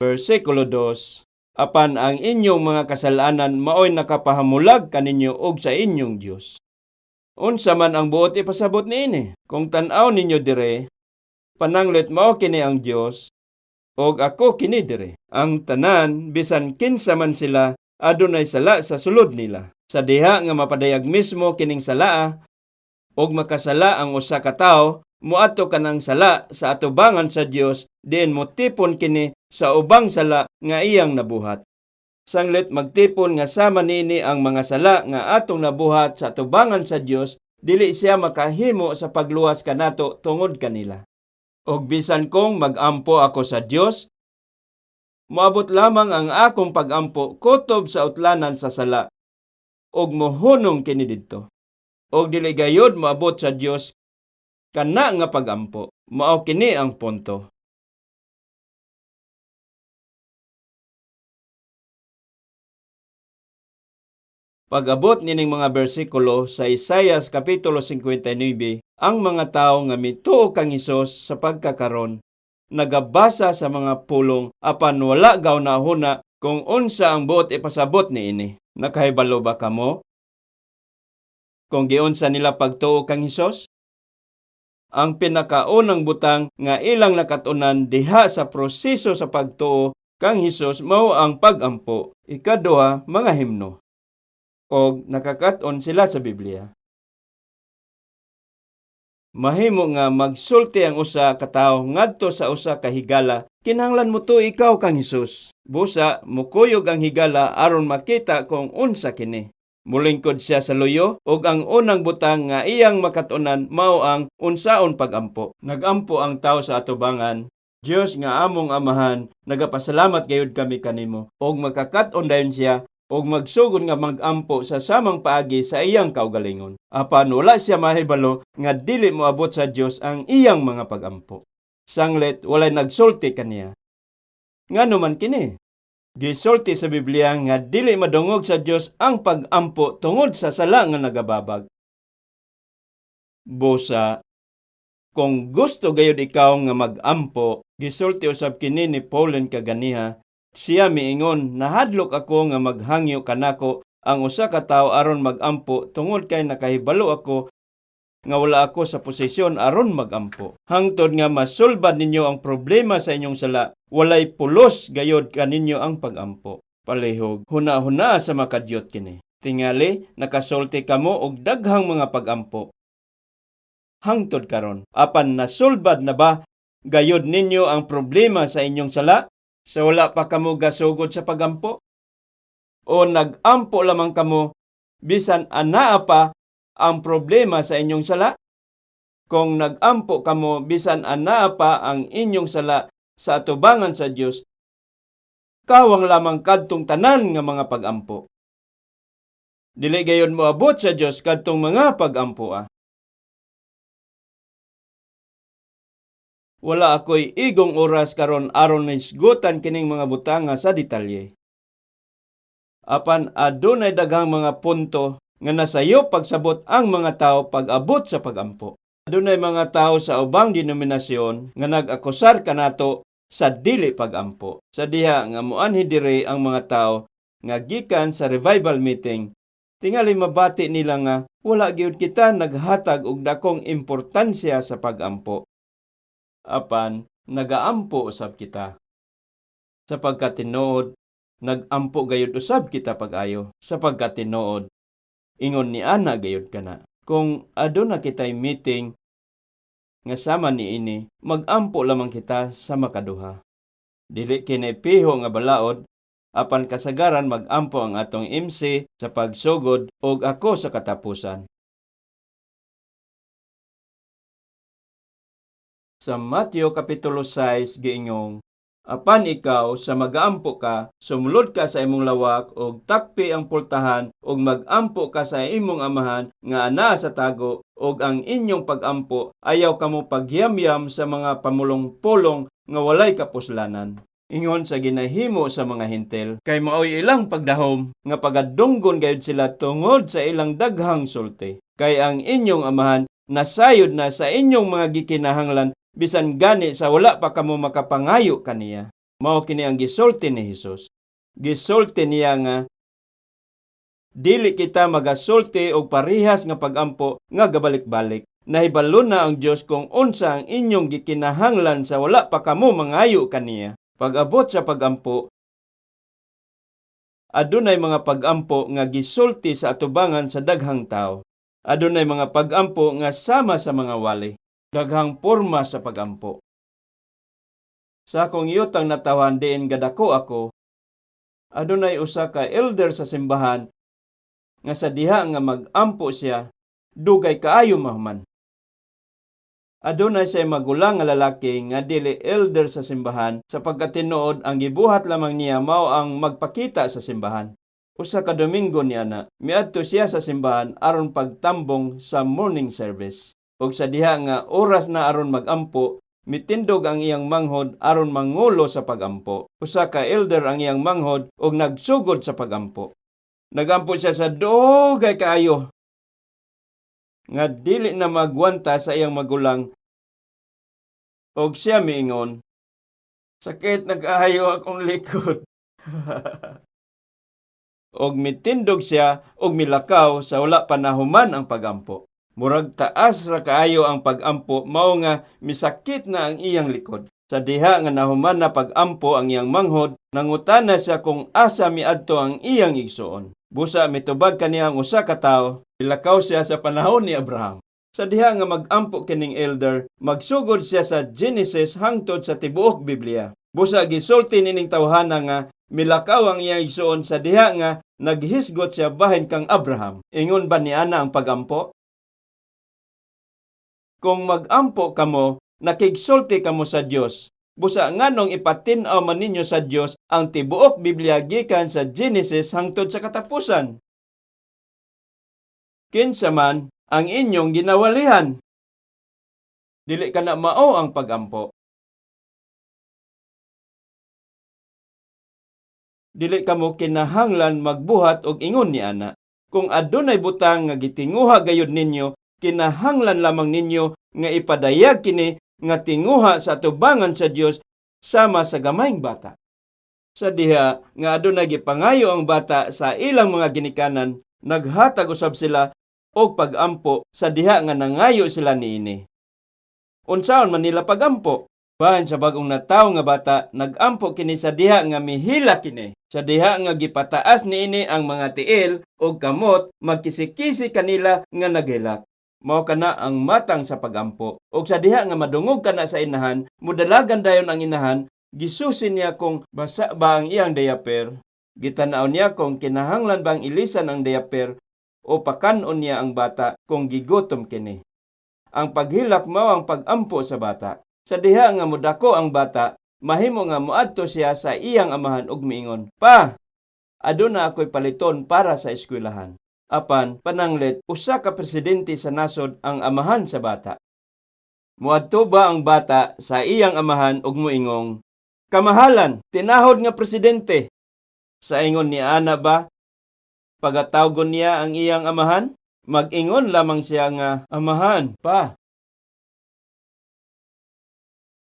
Bersikulo 2. Apan ang inyong mga kasalanan maoy nakapahamulag kaninyo og sa inyong Dios. Unsa man ang buot ipasabot niini? Kung tan-aw ninyo dire, pananglit mao kini ang Dios, og ako kini dire. Ang tanan, bisan kinsa man sila, adunay sala sa sulod nila. Sa diha nga mapadayag mismo kining salaa, og makasala ang usa ka tawo, muadto kanang sala sa atubangan sa Dios, diin motipon kini sa ubang sala nga iyang nabuhat. Sanglit magtipon nga sama nini ang mga sala nga atong nabuhat sa atubangan sa Dios, dili siya makahimo sa pagluwas kanato tungod kanila. Og bisan kong magampo ako sa Dios, moabot lamang ang akong pagampo kutob sa utlanan sa sala, og mohunong kini didto. Og dili gayud moabot sa Dios kana nga pagampo. Mao kini ang punto. Pag-abot nining mga bersikulo sa Isaias Kapitulo 59, ang mga tao nga mituo kang Hesus sa pagkakaron, nagabasa sa mga pulong apan wala gaw nahuna kung unsa ang buot ipasabot niini. Nakahibalo ba kamo kung giunsa nila pagtuo kang Hesus? Ang pinakaunang butang nga ilang nakatunan diha sa proseso sa pagtuo kang Hesus mao ang pag-ampo. Ikaduha, mga himno. Og nakakat-on sila sa Biblia. Mahimo nga magsulti ang usa ka tawo ngadto sa usa ka higala, kinahanglan mo to ikaw kang Hesus. Busa mukuyog ang higala aron makita kung unsa kini. Mulingkod siya sa luyo ug ang unang butang nga iyang makatunan mao ang unsaon pag-ampo. Nagampo ang tawo sa atubangan. Dios nga among amahan, nagapasalamat gayud kami kanimo og makakat-on dayon siya og magsugod nga mag-ampo sa samang paagi sa iyang kaugalingon. Apan wala siya mahibalo nga dili moabot sa Dios ang iyang mga pag-ampo. Sanglet walay nagsulti kaniya. Ngano man kini? Gisulti sa Biblia nga dili madungog sa Dios ang pag-ampo tungod sa sala nga nagababag. Busa, kung gusto gayud ikaw nga mag-ampo, gisulti usab kini ni Pauline kaganiha. Siya miingon, nahadlok ako nga maghangyo kanako ang usa ka tawo aron mag-ampo tungod kay nakahibalo ako nga wala ako sa posisyon aron mag-ampo. Hangtod nga masulbad ninyo ang problema sa inyong sala, walay pulos gayod kaninyo ang pag-ampo. Palihog, huna-huna sa makadyot kini. Tingali, nakasulti kamo og daghang mga pag-ampo. Hangtod karon, apan nasulbad na ba gayod ninyo ang problema sa inyong sala? Sa wala pa kamo gasugod sa pagampo? O nag-ampo lamang kamo bisan anaa pa ang problema sa inyong sala? Kung nag-ampo kamo bisan anaa pa ang inyong sala sa atubangan sa Dios, kawang lamang kadtong tanan nga mga pagampo. Dili gayon moabot sa Dios kadtong mga pagampo. Wala ako'y igong oras karon aron isgutan kining mga butanga sa detalye. Apan adunay daghang mga punto nga nasayo pagsabot ang mga tao pag-abot sa pagampo. Adunay mga tao sa ubang denominasyon nga nag-akusar kanato sa dili pagampo. Sa diha nga muanhi diri ang mga tao nga gikan sa revival meeting, tingali mabati nila nga wala gyud kita naghatag og dakong importansya sa pagampo. Apan nagaampo usab kita. Sapagkat tinuod, nagampo gayud usab kita pag-ayo. Sapagkat tinuod, ingon ni ana gayud kana. Kung aduna kitay meeting nga sama niini, magampo lamang kita sa makaduha. Dili kini piho nga balaod, apan kasagaran magampo ang atong MC sa pagsugod og ako sa katapusan. Sa Mateo Kapitulo 6 giingong, apan ikaw sa mag-ampo ka, sumulod ka sa imong lawak og takpi ang pultahan og mag-ampo ka sa imong amahan nga anaa sa tago og ang inyong pag-ampo ayaw kamo pagyamyam sa mga pamulong-pulong nga walay kapuslanan. Ingon sa ginahimo sa mga hintel, kay maoy ilang pagdahom nga pagadunggon gayud sila tungod sa ilang daghang sulti. Kay ang inyong amahan nasayod na sa inyong mga gikinahanglan bisan gani sa wala pa kamo makapangayo kaniya. Mao kini ang gisulti ni Hesus. Gisulti niya nga dili kita magasulti og parehas nga pagampo nga gabalik-balik. Nahibalo na ang Dios kung unsa ang inyong gikinahanglan sa wala pa kamo mangayo kaniya. Pag-abot sa pagampo, adunay mga pagampo nga gisulti sa atubangan sa daghang tao. Adunay mga pagampo nga sama sa mga wali. Daghang porma sa pagampo. Sa akong yutang natawan diin gadako ako, adunay usa ka elder sa simbahan nga sa diha nga mag-ampo siya, dugay kaayo mahuman. Adunay siya magulang nga lalaki nga dili elder sa simbahan sapagkat tinuod ang gibuhat lamang niya mao ang magpakita sa simbahan. Usa ka Domingo niana, miadto siya sa simbahan aron pagtambong sa morning service. Og sa diha nga oras na aron mag-ampo, mitindog ang iyang manghod aron mangulo sa pagampo. Usa ka elder ang iyang manghod og nagsugod sa pagampo. Nagampo siya sa dugay kaayo nga dili na magwanta sa iyang magulang, og siya miingon, sakit na kaayo akong likod. Og mitindog siya og milakaw sa wala pa nahuman ang pagampo. Murag taas ra kaayo ang pagampo, mao nga misakit na ang iyang likod. Sa diha nga nahuman na pagampo ang iyang manghod, nangutana siya kung asa miadto ang iyang igsuon. Busa mitubag kaniyang usa ka tawo, ilakaw siya sa panahon ni Abraham. Sa diha nga magampo kining elder, magsugod siya sa Genesis hangtod sa tibuok Biblia. Busa gisulti nining tawhana nga milakaw ang iyang igsuon sa diha nga naghisgot siya bahin kang Abraham. Ingon ba ni ana ang pagampo? Kung magampo kamo, nakigsulti kamo sa Dios. Busa nganong ipatin-aw man ninyo sa Dios ang tibuok Biblia gikan sa Genesis hangtod sa katapusan. Kinsa man ang inyong ginawalihan? Dili kana mao ang pagampo. Dili kamo kinahanglan magbuhat og ingon ni ana. Kung adunay butang nga gitinguha gayud ninyo, kinahanglan lamang ninyo nga ipadayag kini nga tinguha sa atubangan sa Dios sama sa gamayng bata. Sa diha nga adunay gipangayo ang bata sa ilang mga ginikanan, naghatag usab sila og pagampo sa diha nga nangayo sila niini. Unsaon man nila pagampo? Bahin sa bagong nataw nga bata, nagampo kini sa diha nga mihila kini. Sa diha nga gipataas niini ang mga tiil og kamot, magkisi-kisi kanila nga naghilak. Mao kana ang matang sa pagampo. Og sa diha nga madungog kana sa inahan, mudalagan dayon ang inahan, gisusin niya kung basa ba ang iyang diaper. Gitanaw niya kung kinahanglan bang ilisan ang diaper o pakanon niya ang bata kung gigutom kini. Ang paghilak mao ang pagampo sa bata. Sa diha nga mudako ang bata, mahimo nga moadto siya sa iyang amahan ug miingon, "Pa, aduna ako'y paliton para sa eskwelahan." Apan pananglit, usa ka presidente sa nasod ang amahan sa bata. Muadto ba ang bata sa iyang amahan ug moingong, "Kamahalan, tinahod nga presidente." Sa ingon ni ana ba, pagatawgon niya ang iyang amahan? Mag-ingon lamang siya nga, "Amahan, pa."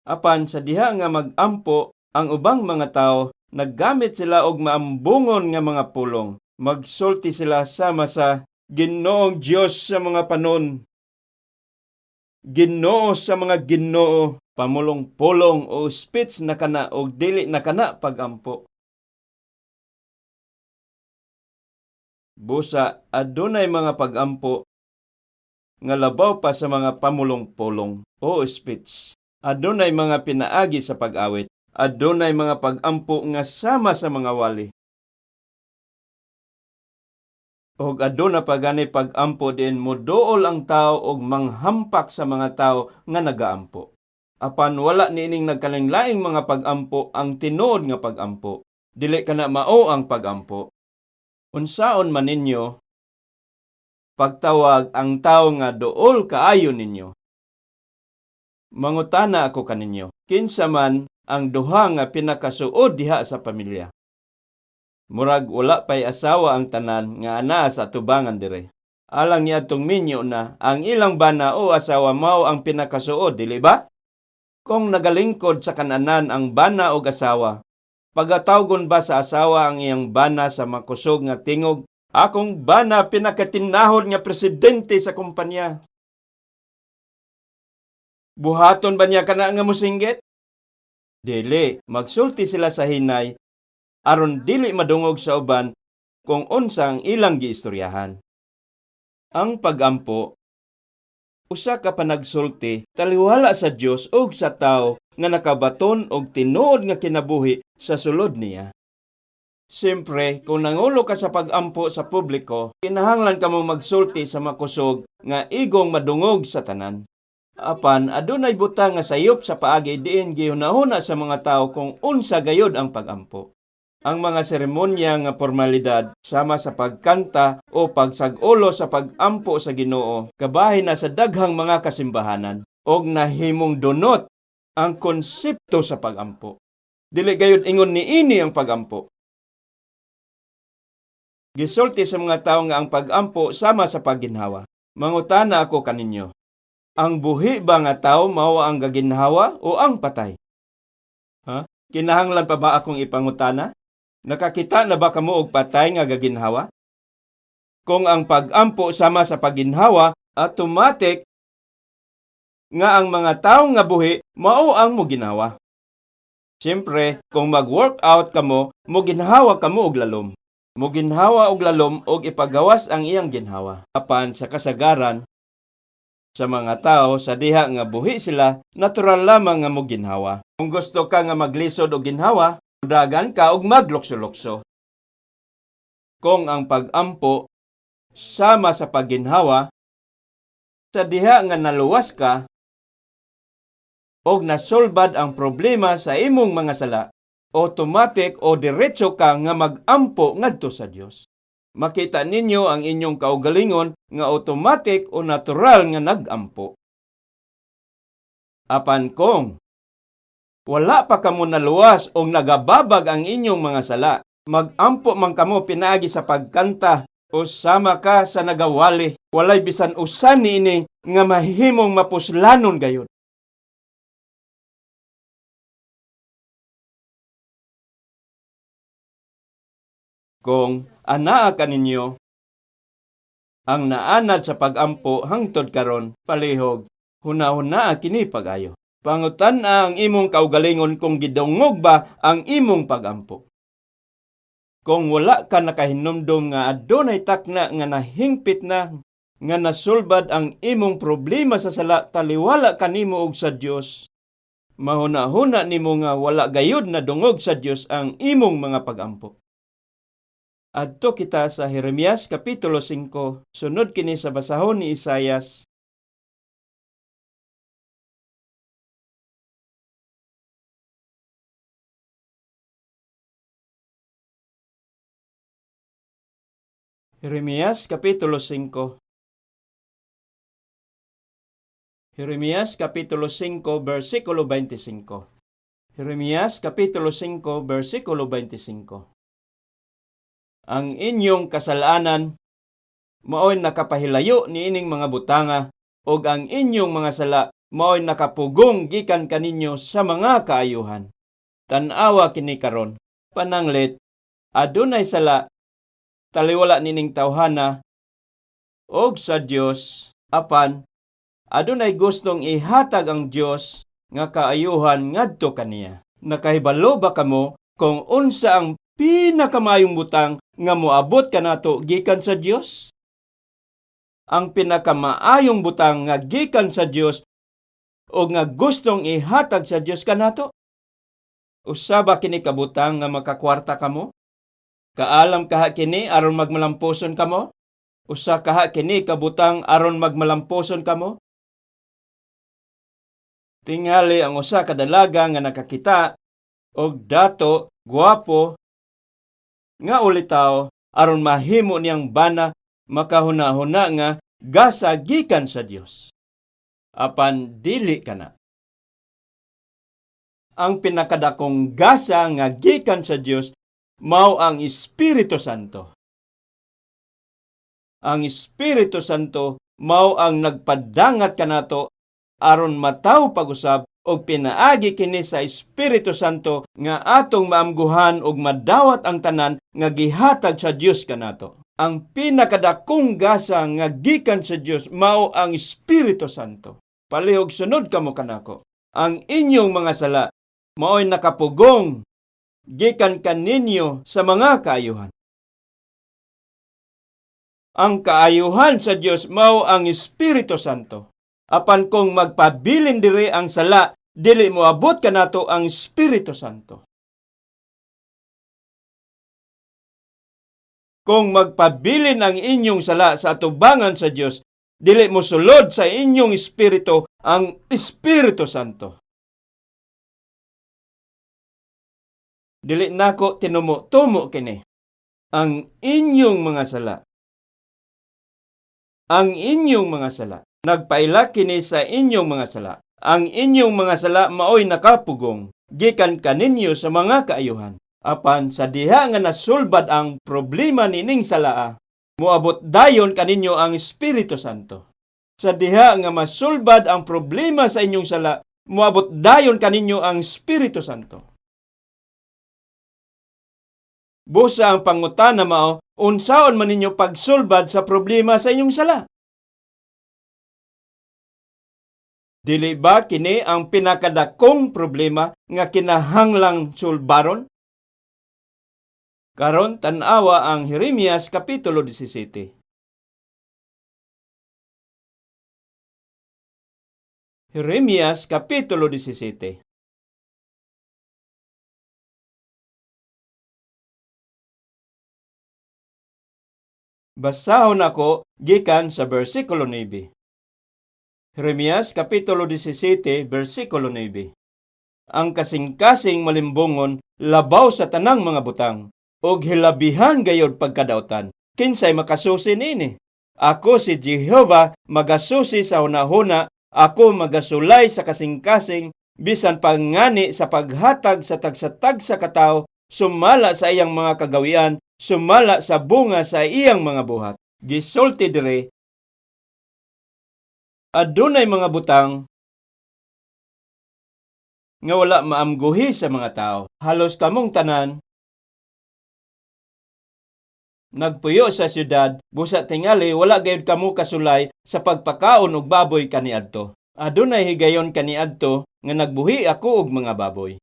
Apan sa diha nga magampo ang ubang mga tao, naggamit sila og maambungon nga mga pulong. Magsulti sila sama sa Ginoong Diyos sa mga panon, Ginoo sa mga Ginoo, pamulong-pulong o speech na kana o dili na kana pagampo. Busa adunay mga pagampo nga labaw pa sa mga pamulong-pulong o speech. Adunay mga pinaagi sa pag-awit. Adunay mga pagampo nga sama sa mga wali. Og aduna pa gani pagampo din moduol ang tao og manghampak sa mga tao nga nagaampo. Apan wala niining nagkalinglaing mga pagampo ang tinuod nga pagampo. Dili kana mao ang pagampo. Unsaon man ninyo pagtawag ang tao nga duol kaayo ninyo? Mangutana ako kaninyo, kinsa man ang duha nga pinakasuod diha sa pamilya? Murag wala pay asawa ang tanan nga anaa sa atubangan dire. Alang niadtong minyo na ang ilang bana o asawa mao ang pinakasuod, dili ba? Kung nagalingkod sa kananan ang bana o asawa, pagatawgon ba sa asawa ang iyang bana sa makusog nga tingog, "Akong bana pinakatinahod nga presidente sa kumpanya"? Buhaton ba niya kana nga mosinggit? Dili, magsulti sila sa hinay aron dili madungog sa uban kung unsang ilang giistoryahan. Ang pagampo, usa ka panagsulti taliwala sa Dios ug sa tao nga nakabaton og tinuod nga kinabuhi sa sulod niya. Siyempre, kung nangulo ka sa pagampo sa publiko, kinahanglan kamo magsulti sa makusog nga igong madungog sa tanan. Apan adunay butang nga sayop sa paagi diin gihunahuna sa mga tao kung unsa gayud ang pagampo. Ang mga seremonya nga formalidad sama sa pagkanta o pagsag-ulo sa pagampo sa Ginoo kabahin na sa daghang mga kasimbahanan og nahimong dunot ang konsepto sa pagampo. Dili gayud ingon niini ang pagampo. Gisulti sa mga tawo nga ang pag-ampo sama sa pagginhawa. Mangutana ako kaninyo, ang buhi ba nga tawo mao ang gaginhawa o ang patay? Kinahanglan pa ba akong ipangutana? Nakakita na ba kamo og patay nga gaginhawa? Kung ang pag-ampo sama sa pagginhawa, automatic nga ang mga tawo nga buhi mao ang muginhawa. Siyempre, kung mag-workout kamo, muginhawa kamo og lalom. Muginhawa og lalom og ipagawas ang iyang ginhawa. Apan sa kasagaran sa mga tao sa diha nga buhi sila, natural lamang nga muginhawa. Kung gusto ka nga maglisod og ginhawa, dagan ka og maglukso-lukso. Kung ang pag-ampo sama sa pagginhawa, sa diha nga naluwas ka og nasolbad ang problema sa imong mga sala, automatic o diretso ka nga mag-ampo ngadto sa Dios. Makita ninyo ang inyong kaugalingon nga automatic o natural nga nag-ampo. Apan kung wala pa kamo naluwas o nagababag ang inyong mga sala, mag-ampo man kamo pinaagi sa pagkanta o sama ka sa nagawali, walay bisan usan niini nga mahimong mapuslanon gayon. Kung anaa kaninyo ang naanad sa pag-ampo hangtod karon, palihog, hunahuna kini pag-ayo. Pangutan-a ang imong kaugalingon kung gidungog ba ang imong pag-ampo. Kung wala ka nakahinumdum nga adunay takna nga nahingpit na, nga nasulbad ang imong problema sa sala, taliwala kanimo og sa Dios, mahuna-huna nimo nga wala gayud na dungog sa Dios ang imong mga pag-ampo. Adto kita sa Jeremias Kapitulo 5, sunod kini sa basahon ni Isayas. Jeremias Kapitulo 5. Jeremias Kapitulo 5, versikulo 25. Jeremias Kapitulo 5, versikulo 25. Ang inyong kasalanan mao'y nakapahilayo niining mga butanga, og ang inyong mga sala mao'y nakapugong gikan kaninyo sa mga kaayuhan. Tan-awa kini karon, pananglit, adunay sala, taliwala nining tawhana, og sa Dios, apan, adunay gustong ihatag ang Dios nga kaayuhan ngadto kaniya. Nakahibalo ba kamo kung unsa ang pinakamayong butang nga moabot kanato gikan sa Dios? Ang pinakamaayong butang nga gikan sa Dios o nga gustong ihatag sa Dios kanato, usaba kini kabutang nga makakwarta kamo? Kaalam kaha kini aron magmalamposon kamo? Usa kaha kini kabutang aron magmalamposon kamo? Tingali ang usa ka dalaga nga nakakita og dato, guwapo, nga ulitaw aron mahimo niyang bana, makahuna-huna nga gasa gikan sa Dios. Apan dili kana. Ang pinakadakong gasa nga gikan sa Dios mao ang Espiritu Santo. Ang Espiritu Santo mao ang nagpadangat kanato aron mataw pag-usab og pinaagi kini sa Espiritu Santo nga atong maamguhan og madawat ang tanan nga gihatag sa Dios kanato. Ang pinakadakong gasa nga gikan sa Dios mao ang Espiritu Santo. Palihog sunod kamo kanako. Ang inyong mga sala mao'y nakapugong gikan kaninyo sa mga kaayuhan. Ang kaayuhan sa Dios mao ang Espiritu Santo. Apan kung magpabilin diri ang sala, dili mo abot kanato ang Espiritu Santo. Kung magpabilin ang inyong sala sa atubangan sa Dios, dili mo sulod sa inyong espiritu ang Espiritu Santo. Dili nako tinumo-tumo kini ang inyong mga sala. Ang inyong mga sala. Nagpaila kini sa inyong mga sala. Ang inyong mga sala mao'y nakapugong gikan kaninyo sa mga kaayuhan. Apan sa diha nga nasulbad ang problema nining salaa, moabot dayon kaninyo ang Espiritu Santo. Sa diha nga masulbad ang problema sa inyong sala, moabot dayon kaninyo ang Espiritu Santo. Busa ang pangutana mao, unsaon man ninyo pagsulbad sa problema sa inyong sala? Dili ba kini ang pinakadakong problema nga kinahanglang sulbaron? Karon tan-awa ang Jeremias kapitulo 17. Jeremias kapitulo 17. Basahon ako gikan sa bersikulo 9. Jeremias kapitulo 17 bersikulo 9. Ang kasing-kasing malimbungon labaw sa tanang mga butang, og hilabihan gayod pagkadautan. Kinsay makasusi niini? Ako si Jehova magasusi sa hunahuna, ako magasulay sa kasing-kasing, bisan pangani sa paghatag sa tagsa-tagsa katao, sumala sa iyang mga kagawian, sumala sa bunga sa iyang mga buhat. Gisulti dire, adunay mga butang nga wala maamguhi sa mga tao. Halos kamong tanan nagpuyo sa syudad, busa tingali wala gayud kamo kasulay sa pagpakaon og baboy kaniadto. Adunay higayon kaniadto nga nagbuhi ako og mga baboy.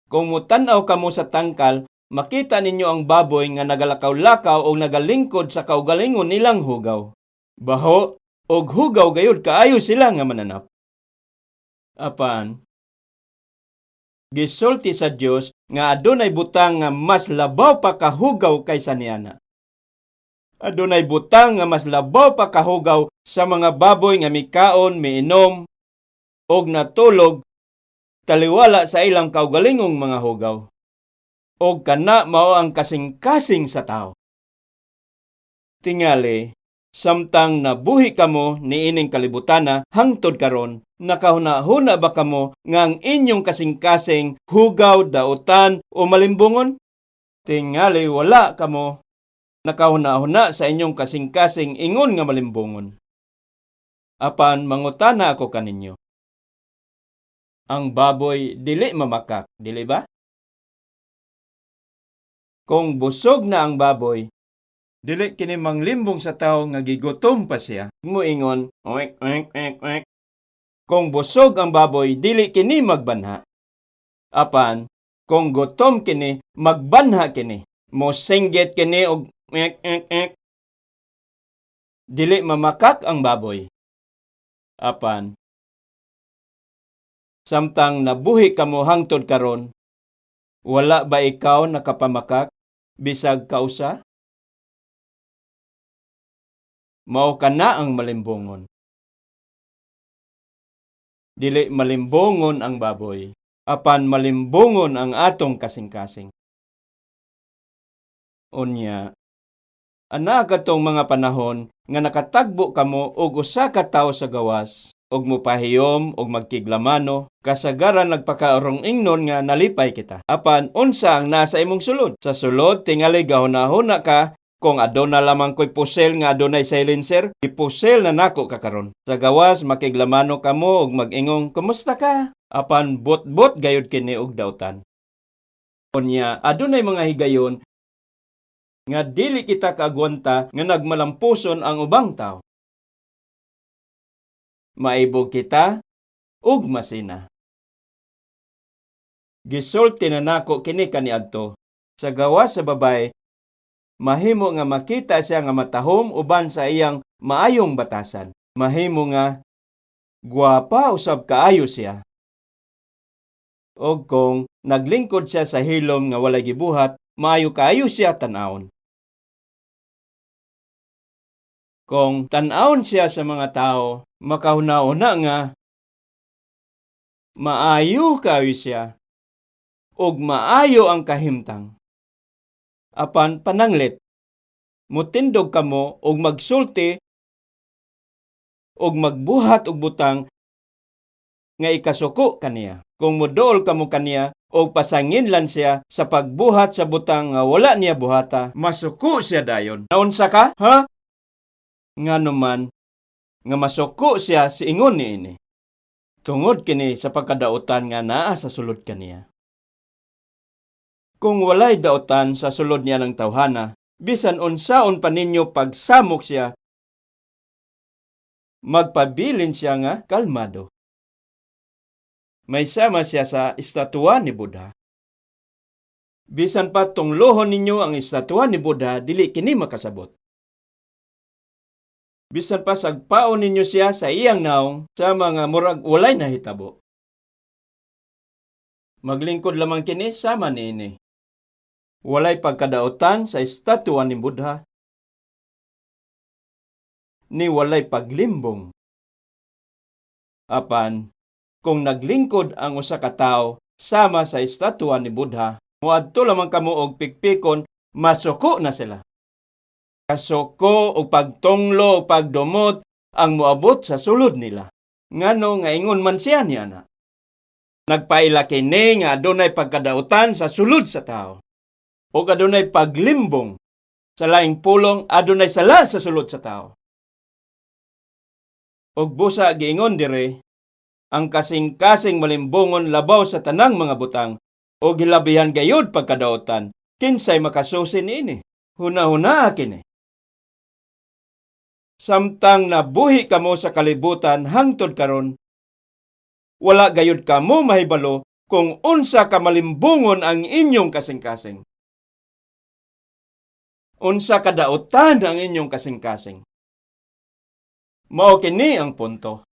Kung mutan-aw kamo sa tangkal, makita ninyo ang baboy nga nagalakaw-lakaw o nagalingkod sa kaugalingon nilang hugaw. Baho og hugaw gayud kaayo sila nga mananap. Apan gisulti sa Dios nga adunay butang nga mas labaw pa kahugaw kaysa niana. Adunay butang nga mas labaw pa kahugaw sa mga baboy nga mikaon, miinom og natulog taliwala sa ilang kaugalingong mga hugaw. Og kana mao ang kasing-kasing sa tao. Tingali, samtang nabuhi kamo niining kalibutana hangtod karon, nakahuna-huna ba kamo nga ang inyong kasing-kasing hugaw, dautan o malimbungon? Tingali wala kamo nakahuna-huna sa inyong kasing-kasing ingon nga malimbungon. Apan mangutana ako kaninyo. Ang baboy dili mamakak, dili ba? Kung busog na ang baboy, dili kini manglimbong sa tao nga gigutom pa siya. Muingon, oek, oek, oek, oek. Kung busog ang baboy, dili kini magbanha. Apan, kung gutom kini, magbanha kini. Mosinggit kini og ek, ek, ek. Dili mamakak ang baboy. Apan, samtang nabuhi kamo hangtod karon, wala ba ikaw nakapamakak bisag kausa? Mao kana ang malimbongon. Dili malimbongon ang baboy, apan malimbongon ang atong kasing-kasing. Unya, ana katong mga panahon nga nakatagbo kamo og usa ka tawo sa gawas og mupahiyom og magkiglamano, kasagaran nagpakaorong ingnon nga nalipay kita. Apan unsa ang nasa imong sulod? Sa sulod tingali gahuna-huna ka. Kung aduna lamang ko'y pusel nga adunay silencer, ipusel na nako kakaron. Sa gawas, makiglamano kamo og mag-ingong, kumusta ka? Apan bot-bot gayud kini og dautan. Unya, adunay mga higayon nga dili kita kaagwanta nga nagmalampuson ang ubang tao. Maibog kita ug masina. Gisulti na nako kini kaniadto. Sa gawas sa babay, mahimo nga makita siya nga matahom uban sa iyang maayong batasan. Mahimo nga gwapa usab kaayo siya. Og kung naglingkod siya sa hilom nga walay gibuhat, maayo kaayo siya tan-awon. Kung tan-awon siya sa mga tao, makahuna-una nga maayo kaayo siya og maayo ang kahimtang. Apan pananglit, mutindog kamo og magsulti og magbuhat og butang nga ikasuko kaniya. Kung moduol kamo kaniya o pasanginlan siya sa pagbuhat sa butang nga wala niya buhata, masuko siya dayon. Naunsa ka, ha? Nga naman, nga masuko siya si ingon niini. Tungod kini sa pagkadautan nga naa sa sulod kaniya. Kung walay dautan sa sulod niya ng tawhana, bisan unsaon pa ninyo pagsamok siya, magpabilin siya nga kalmado. May sama siya sa estatwa ni Buddha. Bisan pa tunglohon ninyo ang estatwa ni Buddha, dili kini makasabot. Bisan pa sagpaon ninyo siya sa iyang naong sa mga murag walay nahitabo. Maglingkod lamang kini sama niini. Walay pagkadautan sa estatwa ni Buddha, ni walay paglimbong. Apan, kung naglingkod ang usa ka tawo sama sa estatwa ni Buddha, muadto lamang kamo og pikpikon, masuko na sila. Kasuko o pagtunglo o pagdumot ang muabot sa sulod nila. Ngano nga ingon man siya niya na. Nagpaila kini nga adunay pagkadautan sa sulod sa tao. O adunay paglimbong sa laing pulong, adunay sala sa sulod sa tao. Og busa giingon dire, ang kasing-kasing malimbongon labaw sa tanang mga butang o gilabihan gayud pagkadautan, kinsay makasusi niini. Huna-huna kini. Samtang nabuhi kamo sa kalibutan hangtod karon, wala gayud kamo mahibalo kung unsa ka malimbongon ang inyong kasing-kasing. Unsa kadautan ang inyong kasing-kasing. Mao kini ang punto.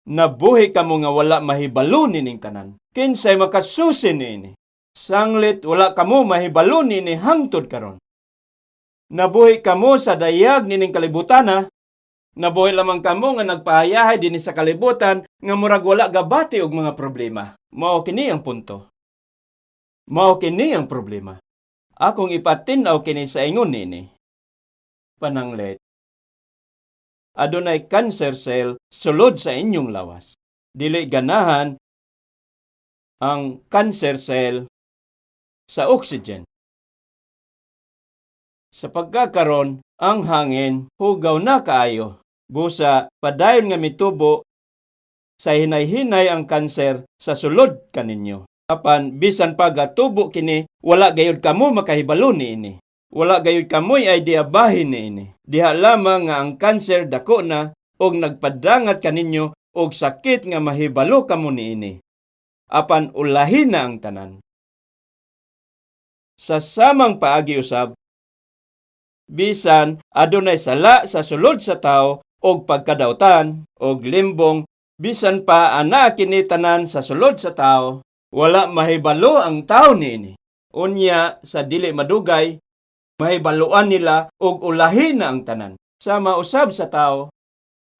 Nabuhi kamo nga wala mahibalo nining tanan. Kinsay makasusi niini. Sanglit wala kamo mahibalo nini hangtod karon. Nabuhi kamo sa dayag nining kalibutana. Nabuhi lamang kamo nga nagpahayahay dinhi sa kalibutan nga murag wala gabati og mga problema. Mao kini ang punto. Mao kini ang problema. Akong ipatin-aw kini sa ingon nini. Pananglet. Adunay cancer cell sulod sa inyong lawas. Dili ganahan ang cancer cell sa oxygen. Sa pagkakaron, ang hangin hugaw na kaayo. Busa, padayon nga mitubo sa hinay-hinay ang kanser sa sulod kaninyo. Apan, bisan pa gatubo kini, wala gayud kamo makahibalo niini. Wala gayud kamoy ay diabahin niini. Diha lamang nga ang kanser dako na og nagpadangat kaninyo og sakit nga mahibalo kamo niini. Apan ulahin na ang tanan. Sa samang paagi usab, bisan adunay sala sa sulod sa tao og pagkadautan og limbong, bisan pa ana kini tanan sa sulod sa tao, wala mahibalo ang tao niini. Unya sa dili madugay, mahibaloan nila og ulahin na ang tanan. Sa mausab sa tao,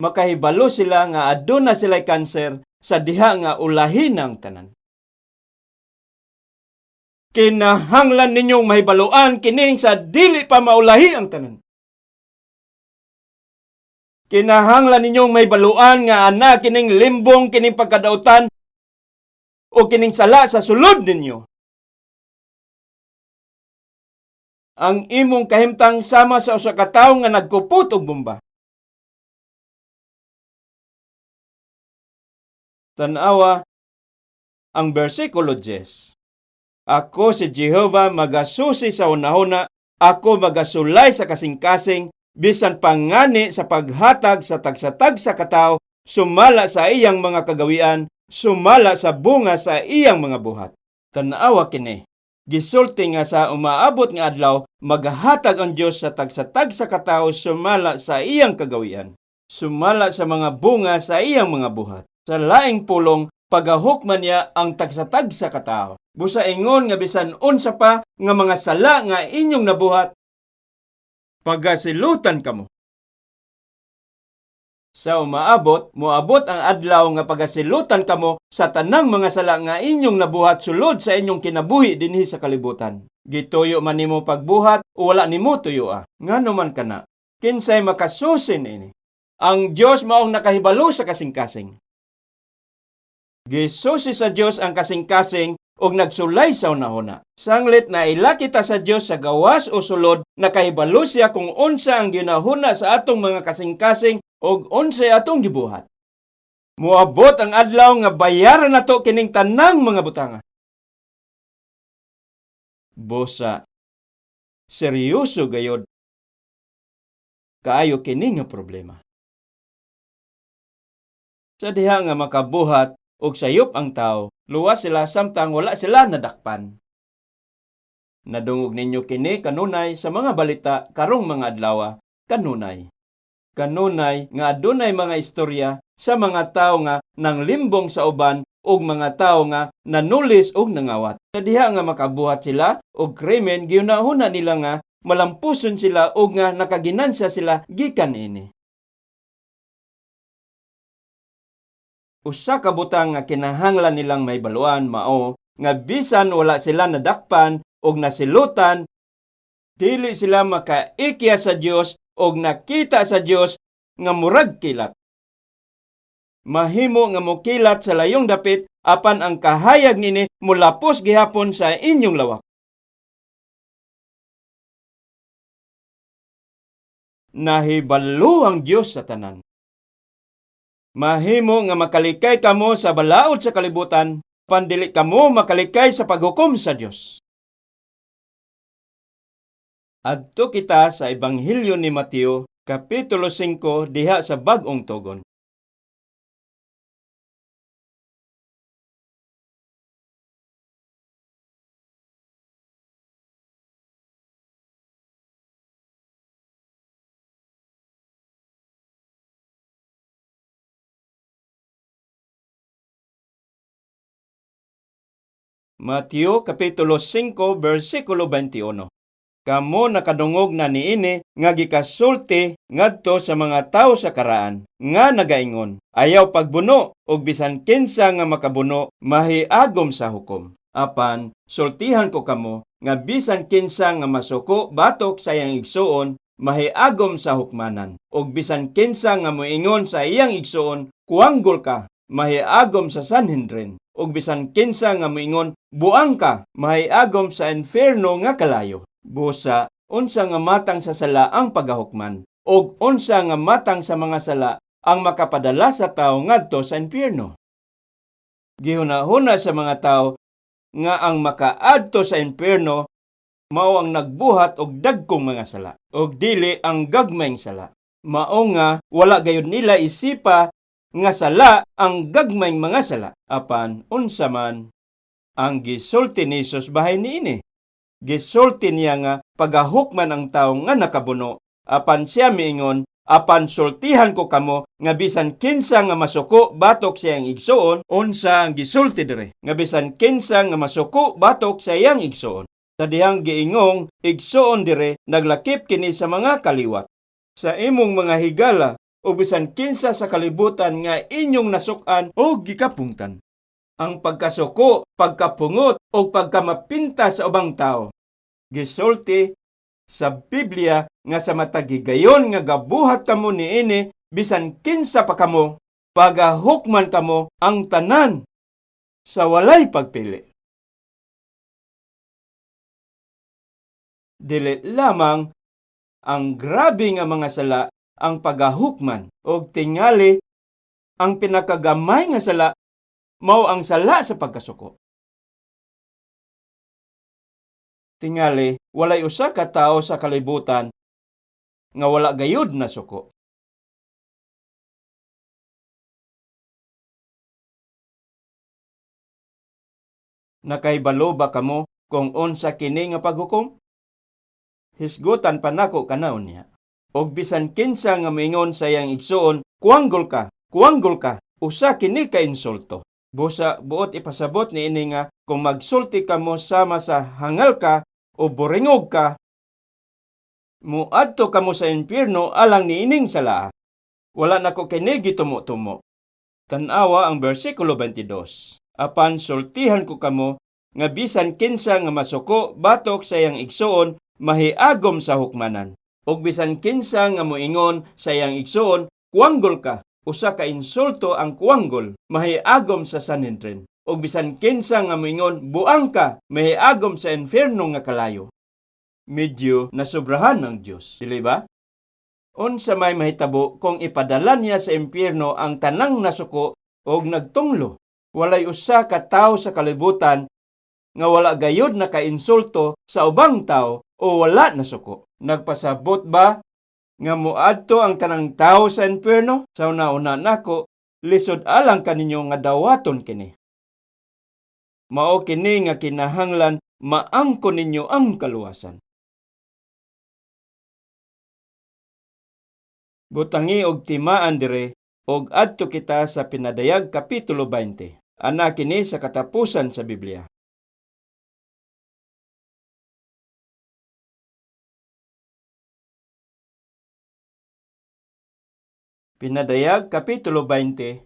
makahibalo sila nga aduna sila'y kanser sa diha nga ulahin na ang tanan. Kinahanglan ninyong mahibaloan kining sa dili pa maulahi ang tanan. Kinahanglan ninyong mahibaloan nga ana kining limbong kining pagkadautan o kining sala sa sulod ninyo. Ang imong kahimtang sama sa usa ka tawo nga nagkupot og bomba. Tan-awa ang bersikulo 10. Ako si Jehovah magasusi sa hunahuna, ako magasulay sa kasing-kasing, bisan pangani sa paghatag sa tagsa-tagsa katao, sumala sa iyang mga kagawian, sumala sa bunga sa iyang mga buhat. Tan-awa kini, gisulti nga sa umaabot nga adlaw, maghatag ang Dios sa tagsa-tagsa katao, sumala sa iyang kagawian, sumala sa mga bunga sa iyang mga buhat. Sa laing pulong, pagahukman niya ang tagsa-tagsa katao. Busa ingon nga bisan unsa pa nga mga sala nga inyong nabuhat, pagasilutan kamo. Sa umaabot, moabot ang adlaw nga pagasilutan kamo sa tanang mga sala nga inyong nabuhat sulod sa inyong kinabuhi dinhi sa kalibutan. Gituyo man nimo pagbuhat o wala nimo tuyoa. Ngano man kana? Kinsay makasusin ini? Ang Dios maong nakahibalo sa kasing-kasing. Gisusi sa Dios ang kasing-kasing og nagsulay sa unahuna. Sanglit na ila kita sa Dios sa gawas o sulod, nakahibalo siya kung unsa ang ginahuna sa atong mga kasing-kasing og unsay atong gibuhat. Moabot ang adlaw nga bayaran nato kining tanang mga butanga. Bosa, seryoso gayod kaayo kini nga problema. Sa diha nga makabuhat og sayop ang tao, luwas sila samtang wala sila nadakpan. Nadungog ninyo kini kanunay sa mga balita karong mga adlaw, kanunay. Kanunay nga adunay mga istorya sa mga tao nga nanglimbong sa uban og mga tao nga nanulis og nangawat. Sa diha nga makabuhat sila og krimen, gihunahuna nila nga malampuson sila og nga nakaginansa sila gikan ini. Usa ka butang nga kinahanglan nilang may baluan mao nga bisan wala sila nadakpan og nasilutan, dili sila makaikya sa Dios og nakita sa Dios nga murag kilat. Mahimo nga mokilat sa layong dapit apan ang kahayag nini mulapos gihapon sa inyong lawak. Nahibalo ang Dios sa tanan. Mahimo nga makalikay kamo sa balaod sa kalibutan, pandili kamo makalikay sa paghukom sa Dios. Adto kita sa Ebanghelyo ni Mateo, Kapitulo 5, diha sa bag-ong tugon. Mateo Kapitulo 5, versikulo 21. Kamo nakadungog na niini nga gikasulti ngadto sa mga tawo sa karaan, nga nagaingon, ayaw pagbuno, og bisan kinsa nga makabuno, mahiagom sa hukom. Apan, sultihan ko kamo, nga bisan kinsa nga masuko batok sa iyang igsuon, mahiagom sa hukmanan. Og bisan kinsa nga moingon sa iyang igsuon, kuwanggol ka, mahiagom sa Sanhedrin. Og bisan kinsa nga moingon, buang ka, mahiagom sa inferno nga kalayo. Busa, unsa nga matang sa sala ang pagahukman, og unsa nga matang sa mga sala ang makapadala sa tao ngadto sa inferno. Gihuna-huna sa mga tao nga ang makaadto sa inferno mao ang nagbuhat og dagkong mga sala, og dili ang gagmayng sala. Mao nga wala gayud nila isipa nga sala ang gagmayng mga sala. Apan unsa man ang gisulti ni Jesus bahay niini. Gisulti niya nga pagahukman ang tao nga nakabuno. Apan siya miingon, apan sultihan ko kamo nga bisan kinsa nga masuko batok sa iyang igsuon. Unsa ang gisulti dire? Nga bisan kinsa nga masuko batok sa iyang igsuon. Sa dihang giingong igsuon dire, naglakip kini sa mga kaliwat. Sa imong mga higala, o bisan kinsa sa kalibutan nga inyong nasukan o gikapungtan. Ang pagkasuko, pagkapungot, o pagkamapinta sa ubang tao. Gisulti sa Biblia nga sa matagigayon nga gabuhat kamo niini, bisan kinsa pa kamo, pagahukman kamo ang tanan sa walay pagpili. Dili lamang ang grabe nga mga sala ang pagahukman, og tingali ang pinakagamay nga sala mao ang sala sa pagkasuko. Tingali, walay usa ka tawo sa kalibutan nga wala gayud na suko. Nakahibalo ba kamo kung unsa kini nga paghukom? Hisgutan pa nako kanaon niya. Og bisan kinsa nga moingon sa iyang igsuon, kuwanggol ka, usa kini ka insulto. Busa buot ipasabot niini nga kung magsulti kamo sama sa hangal ka o boringog ka, muadto kamo sa impyerno alang niining sala. Wala nako kini gitumo-tumo. Tan-awa ang bersikulo 22. Apan sultihan ko kamo nga bisan kinsa nga masuko batok sa iyang igsuon, mahiagom sa hukmanan. Og bisan kinsa nga moingon sa iyang igsuon, kuwanggol ka, usa ka insulto ang kuwanggol, mahiagom sa Sanhedrin. o bisan kinsa nga moingon buang ka mahiagom sa infierno nga kalayo. Medyo nasubrahan ng Dios, dili ba? Unsa may mahitabo kung ipadala niya sa impyerno ang tanang nasuko og nagtunglo? Walay usa ka tawo sa kalibutan nga wala gayud nakainsulto sa ubang tawo o wala nasuko. Nagpasabot ba nga moadto ang tanang tawo sa impyerno? Sa una nako, lisod alang kaninyo nga dawaton kini. Mao kini nga kinahanglan maangkon ninyo ang kaluwasan. Butangi og timaan dire og adto kita sa Pinadayag Kapitulo 20. Ana kini sa katapusan sa Biblia. Pinadayag Kapitulo 20.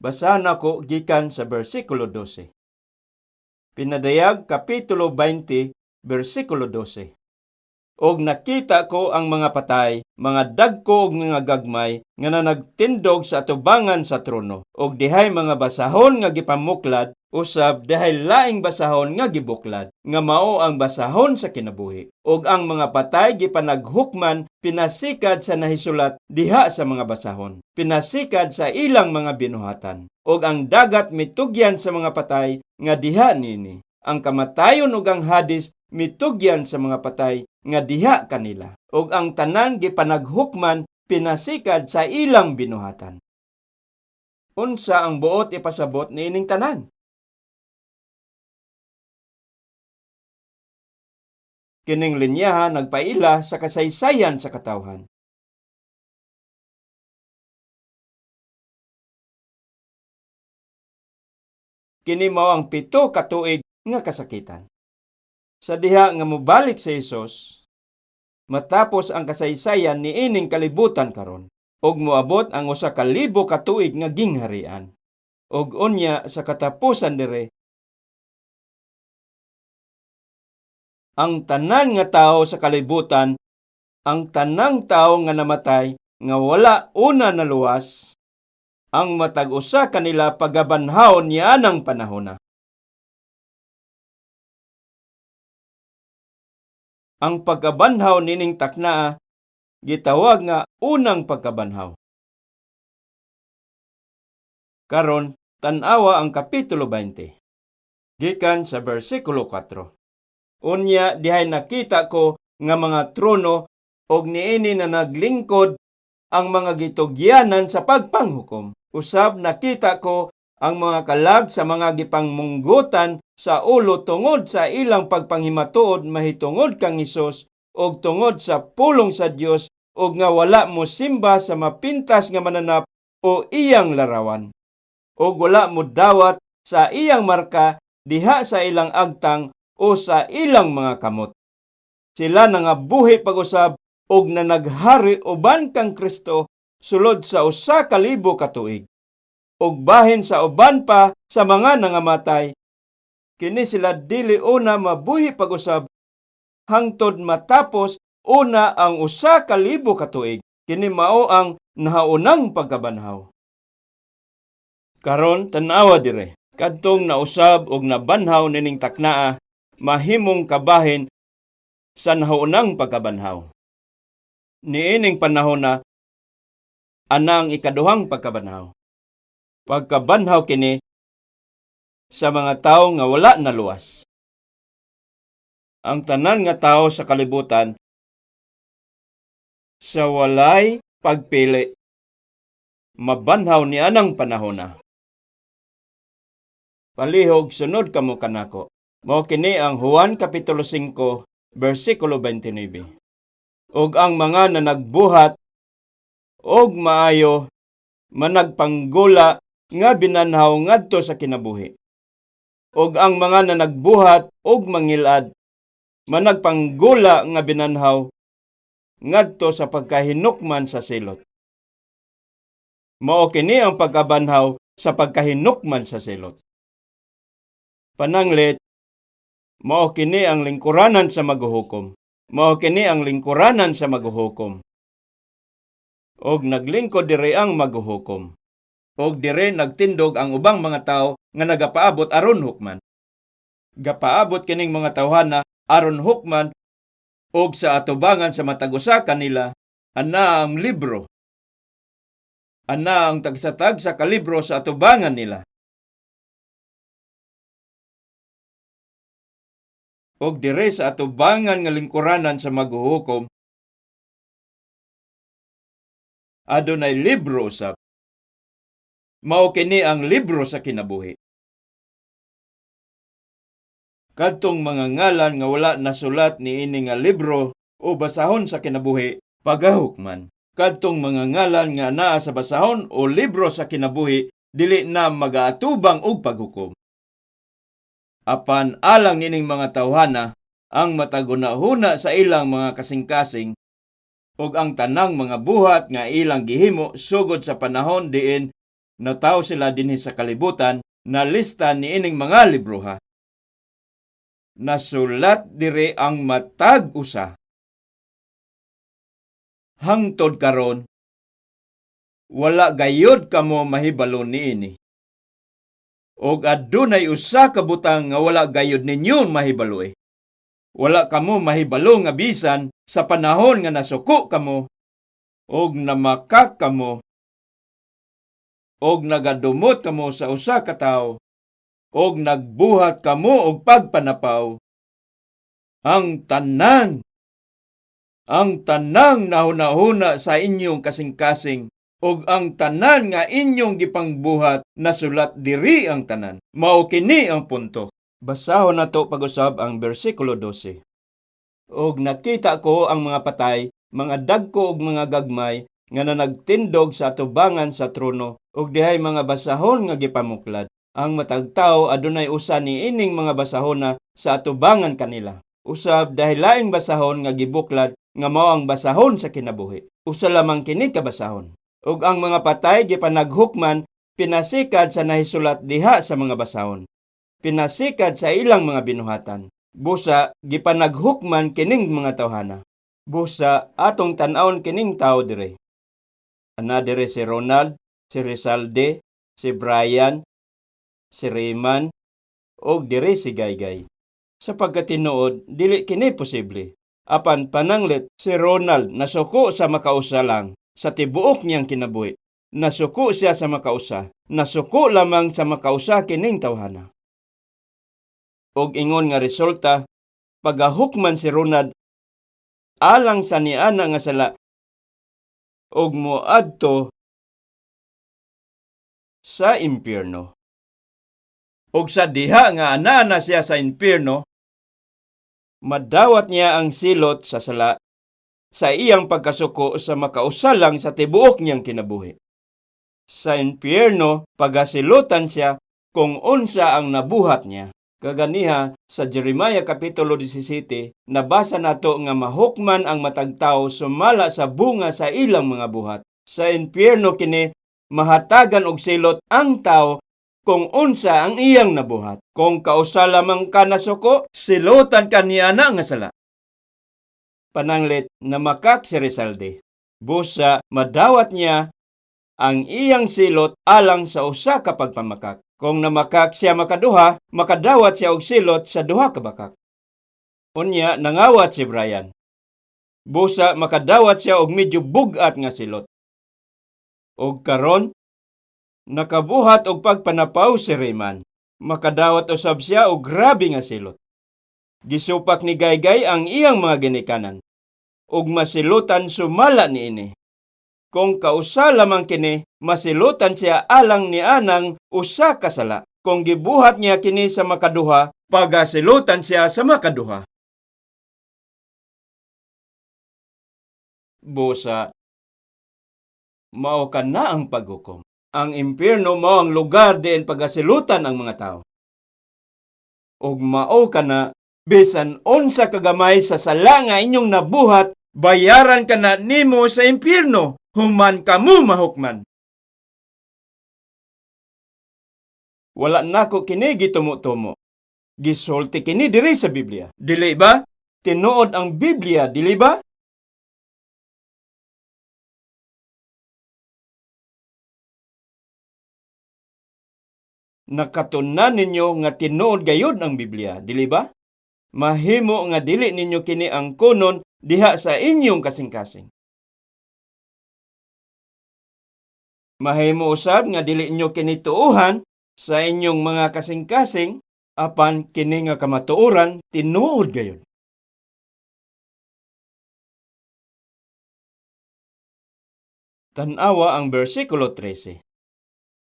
Basahan ako gikan sa bersikulo 12. Pinadayag Kapitulo 20, bersikulo 12. Og nakita ko ang mga patay, mga dagko og mga gagmay, nga nagtindog sa atubangan sa trono. Og dihay mga basahon nga gipamuklad, usab dihay laing basahon nga gibuklad, nga mao ang basahon sa kinabuhi. Og ang mga patay gipanaghukman, pinasikad sa nahisulat diha sa mga basahon. Pinasikad sa ilang mga binuhatan. Og ang dagat mitugyan sa mga patay, nga diha nini. Ang kamatayon ug ang Hades mitugyan sa mga patay nga diha kanila. Og ang tanan gipanaghukman pinasikad sa ilang binuhatan. Unsa ang buot ipasabot niining tanan? Kining linyahan nagpaila sa kasaysayan sa katawhan. Kini mao ang 7 ka tuig nga kasakitan. Sa diha nga mobalik sa Hesus, matapos ang kasaysayan niining kalibutan karon, og moabot ang 1,000 ka tuig nga gingharian. Og unya sa katapusan dire, ang tanan nga tawo sa kalibutan, ang tanang tawo nga namatay nga wala una naluwas, ang matag usa kanila pagabanhawon niya ng panahona. Ang pagkabanhaw nining taknaa gitawag nga unang pagkabanhaw. Karon tan-awa ang Kapitulo 20. Gikan sa bersikulo 4. Unya dihay nakita ko nga mga trono og niini na naglingkod ang mga gitugyanan sa pagpanghukom. Usab nakita ko ang mga kalag sa mga gipangmunggutan sa ulo tungod sa ilang pagpanghimatuod mahitungod kang Hesus og tungod sa pulong sa Dios og nga wala mo simba sa mapintas nga mananap o iyang larawan. Og wala mo dawat sa iyang marka diha sa ilang agtang o sa ilang mga kamot. Sila nga buhi pag-usab og na naghari uban kang Kristo sulod sa 1,000 ka tuig. Og bahin sa uban pa sa mga nangamatay, kini sila dili una mabuhi pag-usab hangtod matapos una ang 1,000 ka tuig. Kini mao ang nahaunang pagkabanhaw. Karon tan-awa dire, kadtong nausab og nabanhaw nining taknaa, mahimong kabahin sa nahaunang pagkabanhaw. Niining panahon na anang ikaduhang pagkabanhaw. Pagkabanhaw kini sa mga tawo nga wala naluwas. Ang tanan nga tawo sa kalibutan sa walay pagpili mabanhaw ni anang panahon na. Palihog sunod kamo kanako. Mao kini ang Juan Kapitulo 5 bersikulo 29. Og ang mga nanagbuhat og maayo managpanggula nga binanhaw ngadto sa kinabuhi. Og ang mga nanagbuhat og mangilad managpanggula nga binanhaw ngadto sa pagkahinukman sa silot. Mao kini ang pagkabanhaw sa pagkahinukman sa silot. Pananglit, mao kini ang lingkuranan sa maghuhukom. Mao kini ang lingkuranan sa maghuhukom. og naglingkod diri ang maghuhukom. Og dire nagtindog ang ubang mga tao nga nagapaabot aron hukman. Gapaabot kining mga tawhana aron hukman og sa atubangan sa matag usa kanila ana ang libro. Ana ang tagsatag sa kalibro sa atubangan nila. Og dire sa atubangan nga lingkuranan sa maghuhukom adunay libro usab. Mao kini ang libro sa kinabuhi. Kadtong mga ngalan nga wala nasulat ni ini nga libro o basahon sa kinabuhi pagahukman. Kadtong mga ngalan nga naa sa basahon o libro sa kinabuhi dili na magaatubang og paghukom. Apan alang nining mga tawhana ang matagunahuna sa ilang mga kasing-kasing ug ang tanang mga buhat nga ilang gihimo sugod sa panahon diin nataw sila dinhi sa kalibutan na lista ni ining mga libroha. Nasulat dire ang matag usa. Hangtod karon wala gayod kamo mahibalo niini. Og adunay usa ka butang nga wala gayod ninyo mahibalo. Wala kamo mahibalo nga bisan sa panahon nga nasuko kamo og namakak kamo og nagadumot kamo sa usa ka tawo og nagbuhat kamo og pagpanapaw. Ang tanang nahuna-huna sa inyong kasing-kasing og ang tanan nga inyong gipangbuhat nasulat diri ang tanan. Mao kini ang punto. Basahon nato pag-usab ang bersikulo 12. Og nakita ko ang mga patay, mga dagko ug mga gagmay nga nagtindog sa atubangan sa trono ug dihay mga basahon nga gipamuklad. Ang matag tawo adunay usa ni ining mga basahona sa atubangan kanila. Usab dahil laing basahon nga gibuklad nga mao ang basahon sa kinabuhi. Usa lamang kini ka basahon. Ug ang mga patay gipanaghukman pinasikad sa nahisulat diha sa mga basahon. Pinasikad sa ilang mga binuhatan. Busa gipanaghukman kining mga tawhana. Busa atong tan-awon kining tawo dire. Ana dire si Ronald, si Rizalde, si Brian, si Raymond, og dire si Gaygay. Sa pagkatinuod, dili kini posible. Apan pananglit si Ronald nasuko sa makausa lang sa tibuok niyang kinabuhi. Nasuko siya sa makausa. Nasuko lamang sa makausa kining tawhana. Og ingon nga resulta, pagahukman si Ronald alang sa niana nga sala og moadto sa impyerno. Og sa diha nga ana siya sa impyerno, madawat niya ang silot sa sala sa iyang pagkasuko sa makausalang sa tibuok niyang kinabuhi. Sa impyerno, pagasilutan siya kung unsa ang nabuhat niya. Kaganiha sa Jeremiah Kapitulo 17, nabasa nato nga mahukman ang matag tawo sumala sa bunga sa ilang mga buhat. Sa impyerno kini, mahatagan og silot ang tawo kung unsa ang iyang nabuhat. Kung kausa lamang ka nasuko, silutan ka niya na nga sala. Pananglit, namakak si Rizalde. Busa, madawat niya ang iyang silot alang sa usa ka pagpamakak. Kung namakak siya makaduha, makadawat siya og silot sa duha ka bakak. Unya, nangawat si Brian. Busa, makadawat siya og medyo bugat nga silot. Og karon, nakabuhat og pagpanapaw si Raymond. Makadawat usab siya og grabe nga silot. Gisupak ni Gaygay ang iyang mga ginikanan. Og masilutan sumala niini. Kung kausa lamang kini, masilutan siya alang ni anang usa ka sala. Kung gibuhat niya kini sa makaduha, pagasilutan siya sa makaduha. Busa, mao ka na ang paghukom. Ang impyerno mao ang lugar diin pagasilutan ang mga tao. Og mao ka na, bisan unsa kagamay sa sala nga inyong nabuhat, bayaran ka na nimo sa impyerno. Human kamo mahukman. Wala nako kini gitumo-tumo. Gisulti kini diri sa Biblia. Dili ba? Tinuod ang Biblia, dili ba? nakatunan ninyo nga tinuod gayud ang Biblia, dili ba? Mahimo nga dili ninyo kini ang kunon diha sa inyong kasing-kasing. Mahimo usab nga dili inyo kini tuuhan sa inyong mga kasing-kasing apan kini nga kamatuoran tinuod gayud. Tan-awa ang bersikulo 13.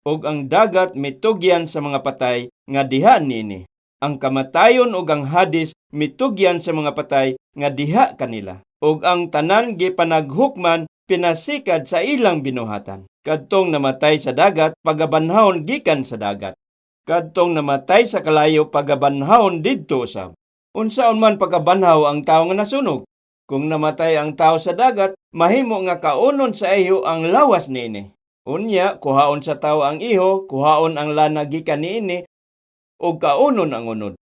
Og ang dagat mitugyan sa mga patay nga diha niini. Ang kamatayon ug ang hadis mitugyan sa mga patay nga diha kanila. Og ang tanan gipanaghukman pinasikad sa ilang binuhatan. Kadtong namatay sa dagat, pagabanhawon gikan sa dagat. Kadtong namatay sa kalayo, pagabanhawon didto usab. Unsaon man pagabanhaw ang tawo nga nasunog? Kung namatay ang tawo sa dagat, mahimo nga kaunon sa iho ang lawas niini. Unya, kuhaon sa tawo ang iho, kuhaon ang lana gikan niini, o kaunon ang unod.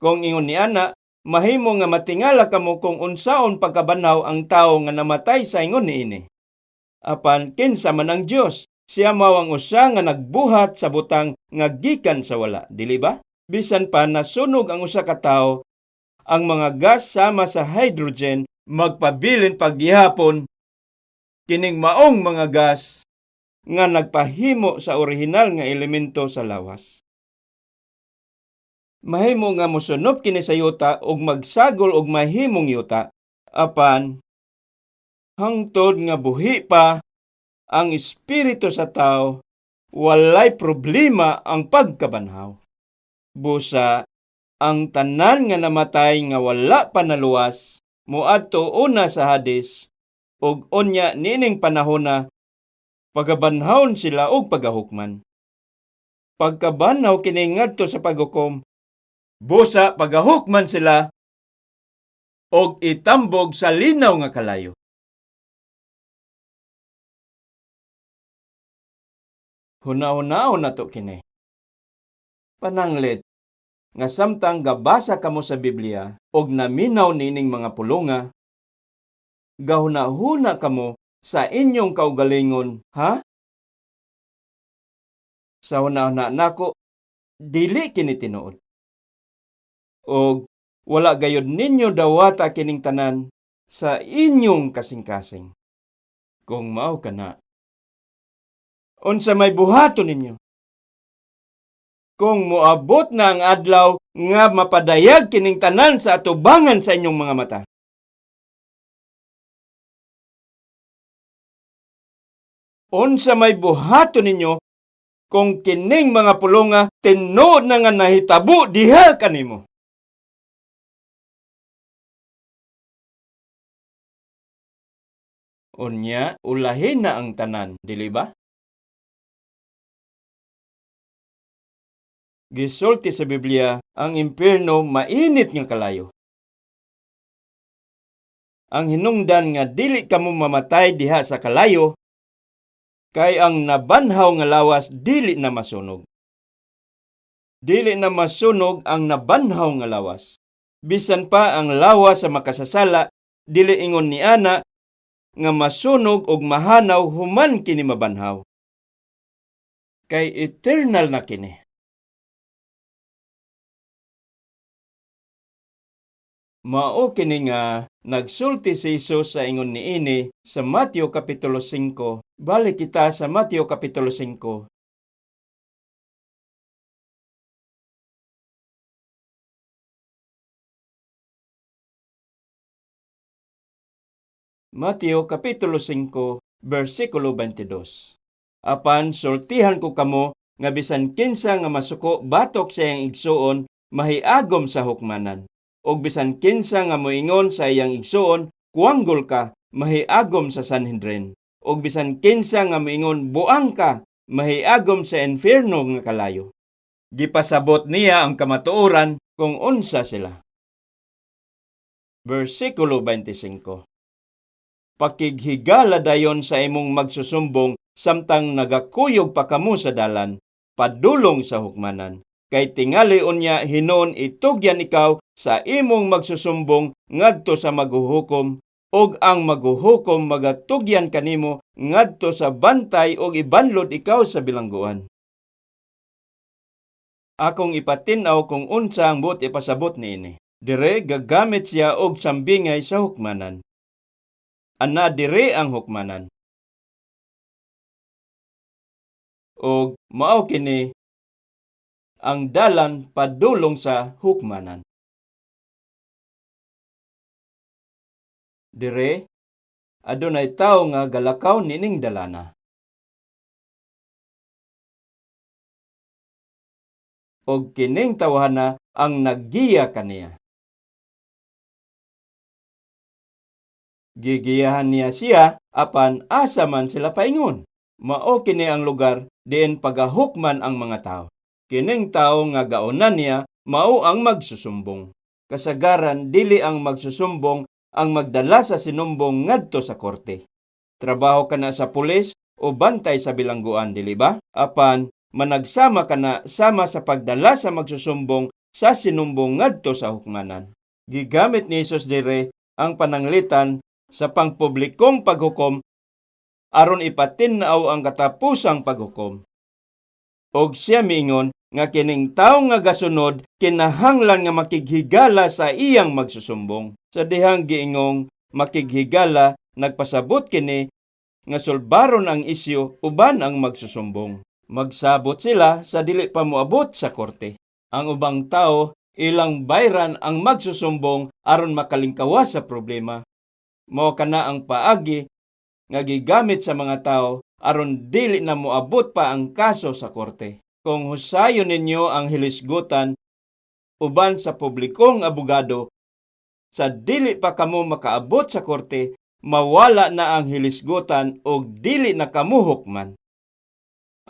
Kung ingon ni ana, mahimo nga matingala kamo kung unsaon pagkabanhaw ang tawo nga namatay sa ingon niini. Apan kinsa man ang Dios, siya mao ang usa nga nagbuhat sa butang nga gikan sa wala, dili ba? Bisan pa nasunog ang usa ka tawo, ang mga gas sama sa hydrogen magpabilin paggihapon kining maong mga gas nga nagpahimo sa orihinal nga elemento sa lawas. Mahimo nga mosunop kini sa yuta ug magsagol og mahimong yuta, apan hangtod nga buhi pa ang espiritu sa tao, walay problema ang pagkabanhaw. Busa, ang tanan nga namatay nga wala pa naluwas, muadto una sa hadis, ug unya nining panahona, pagabanhawon sila og pagahukman. Pagkabanhaw kini ngadto sa paghukom, busa pagahukman sila og itambog sa linaw nga kalayo. Hunahunahon nato kini. Pananglit, nga samtang gabasa kamo sa Biblia og naminaw nining mga pulonga, gahunahuna kamo sa inyong kaugalingon, ha? Sa hunahuna nako, dili kini tinuod. Og wala gayud ninyo dawata kining tanan sa inyong kasing-kasing. Kung mao kana, unsa may buhaton ninyo? Kung moabot na ang adlaw nga mapadayag kining tanan sa atubangan sa inyong mga mata. Unsa may buhaton ninyo kung kining mga pulonga tinuod na nga nahitabo diha kanimo? Unya, ulahin na ang tanan, dili ba? Gisulti sa Biblia, ang impyerno mainit nga kalayo. Ang hinungdan nga dili kamo mamatay diha sa kalayo, kay ang nabanhaw nga lawas dili na masunog. Dili na masunog ang nabanhaw nga lawas. Bisan pa ang lawas sa makasasala, dili ingon ni ana nga masunog og mahanaw human kini mabanhaw. Kay eternal na kini. Mao kini nga nagsulti si Jesus sa ingon niini sa Mateo kapitulo 5. Balik kita sa Mateo kapitulo 5. Mateo kapitulo 5 bersikulo 22. Apan sultihan ko kamo nga bisan kinsa nga masuko batok sa iyang igsuon mahiagom sa hukmanan. Og bisan kinsa nga moingon sa iyang igsuon, kuwanggol ka, mahiagom sa Sanhedrin. Og bisan kinsa nga moingon buang ka, mahiagom sa infierno nga kalayo. Gipasabot niya ang kamatuoran kung unsa sila. Versikulo 25. Pakighigala dayon sa imong magsusumbong samtang nagakuyog pa kamo sa dalan, padulong sa hukmanan. Kay tingali unya hinon itugyan ikaw sa imong magsusumbong ngadto sa maghuhukom, og ang maghuhukom magatugyan kanimo ngadto sa bantay og ibanlod ikaw sa bilangguan. Akong ipatin-aw kung unsa ang buot ipasabot niini. Dire gagamit siya og sambingay sa hukmanan. Ana dire ang hukmanan. Og mao kini ang dalan padulong sa hukmanan. Dire adunay tawo nga galakaw nining dalana. Og kining tawhana ang naggiya kaniya. Gigiyahan niya siya apan asa man sila paingon. Mao kini ang lugar diin pagahukman ang mga tao. Kining tao nga gaonan niya mao ang magsusumbong. Kasagaran dili ang magsusumbong ang magdala sa sinumbong ngadto sa korte. Trabaho kana sa pulis o bantay sa bilangguan, dili ba? Apan managsama kana sama sa pagdala sa magsusumbong sa sinumbong ngadto sa hukmanan. Gigamit ni Jesus dire ang pananglitan sa pangpublikong paghukom aron ipatin-aw ang katapusang paghukom. Og siya miingon nga kining tawo nga gasunod kinahanglan nga makighigala sa iyang magsusumbong. Sa dihang giingong makighigala, nagpasabot kini nga sulbaron ang isyu uban ang magsusumbong. Magsabot sila sa dili pa moabot sa korte. Ang ubang tao ilang bayran ang magsusumbong aron makalingkawas sa problema. Mao kana ang paagi nga gigamit sa mga tao aron dili na moabot pa ang kaso sa korte. Kung husayon ninyo ang hilisgutan uban sa publikong abogado, sa dili pa kamo makaabot sa korte, mawala na ang hilisgutan o dili na kamo hukman.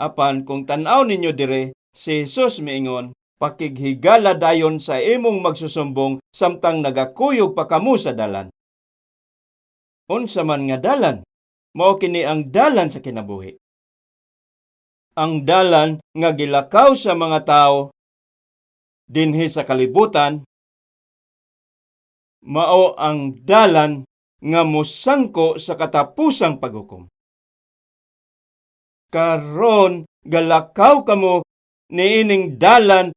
Apan kung tan-aw ninyo dire, si Jesus miingon, pakighigala dayon sa imong magsusumbong samtang nagakuyog pa kamo sa dalan. Unsa man nga dalan? Mao kini ang dalan sa kinabuhi. Ang dalan nga gilakaw sa mga tao dinhi sa kalibutan, mao ang dalan nga mosangko sa katapusang paghukom. Karon galakaw kamo niining dalan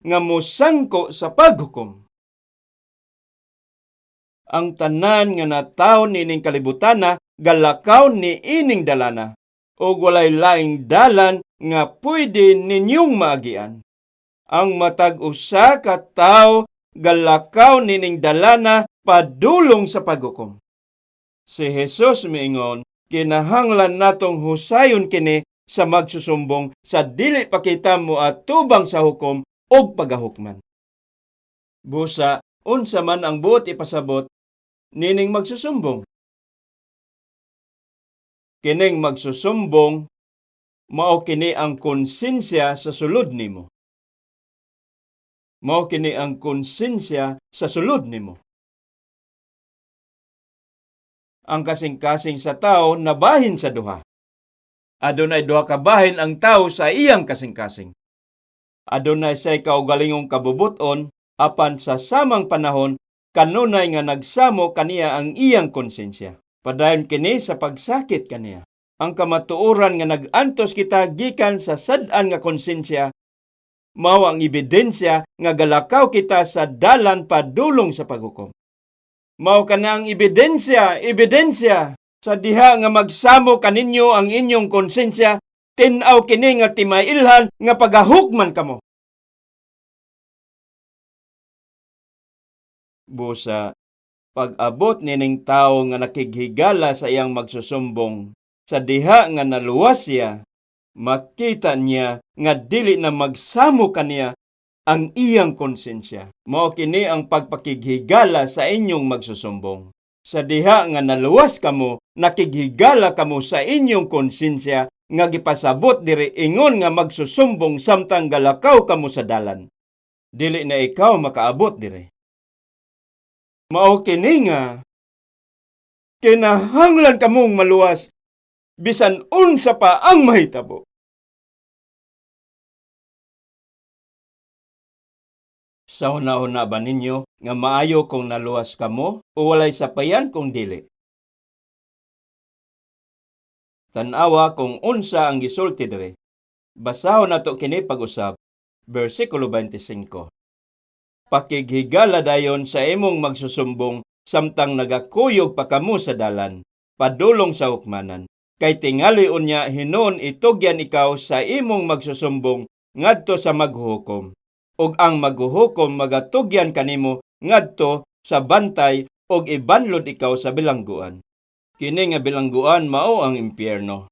nga mosangko sa paghukom. Ang tanan nga natawo niining kalibutana galakaw niining dalana, o walay laing dalan nga pwede ninyong maagian. Ang matag usa ka tawo galakaw nining dalana padulong sa paghukom. Si Jesus miingon, kinahanglan natong husayon kini sa magsusumbong sa dili pa kita moatubang sa hukom o pagahukman. Busa, unsa man ang buot ipasabot nining magsusumbong. Kining magsusumbong mao kini ang konsensya sa sulod nimo. Mao kini ang konsensya sa sulod nimo. Ang kasing-kasing sa tao nabahin sa duha. Adunay duha ka bahin ang tao sa iyang kasing-kasing. Adunay say kaugalingong kabubuton, apan sa samang panahon kanunay nga nagsamo kaniya ang iyang konsensya. Padayon kini sa pagsakit kaniya. Ang kamatuoran nga nag-antos kita gikan sa sad-an nga konsensya mao ang ebidensya nga galakaw kita sa dalan padulong sa paghukom. Mao kana ang ebidensya sa diha nga magsamo kaninyo ang inyong konsensya, tin-aw kini nga timailhan nga pagahukman kamo. Busa, pag-abot nining tawo nga nakighigala sa iyang magsusumbong, sa diha nga naluwas siya, makita niya nga dili na magsamo kaniya ang iyang konsensya. Mao kini ang pagpakighigala sa inyong magsusumbong. Sa diha nga naluwas kamo, nakighigala kamo sa inyong konsensya nga gipasabot diri ingon nga magsusumbong samtang galakaw kamo sa dalan. Dili na ikaw makaabot diri. Mao kini nga kinahanglan kamong maluwas bisan unsa pa ang mahitabo. Sa una-una ba ninyo nga maayo kung naluwas kamo o walay sapayan kung dili? Tan-awa kung unsa ang gisulti diri. Basahon nato kini pag-usab. Versikulo 25. Pakighigala dayon sa imong magsusumbong samtang nagakuyog pa kamo sa dalan, padulong sa hukmanan. Kay tingali unya hinon itugyan ikaw sa imong magsusumbong ngadto sa maghuhukom. Ug ang maghuhukom magatugyan kanimo ngadto sa bantay ug ibanlod ikaw sa bilangguan. Kini nga bilangguan mao ang impyerno.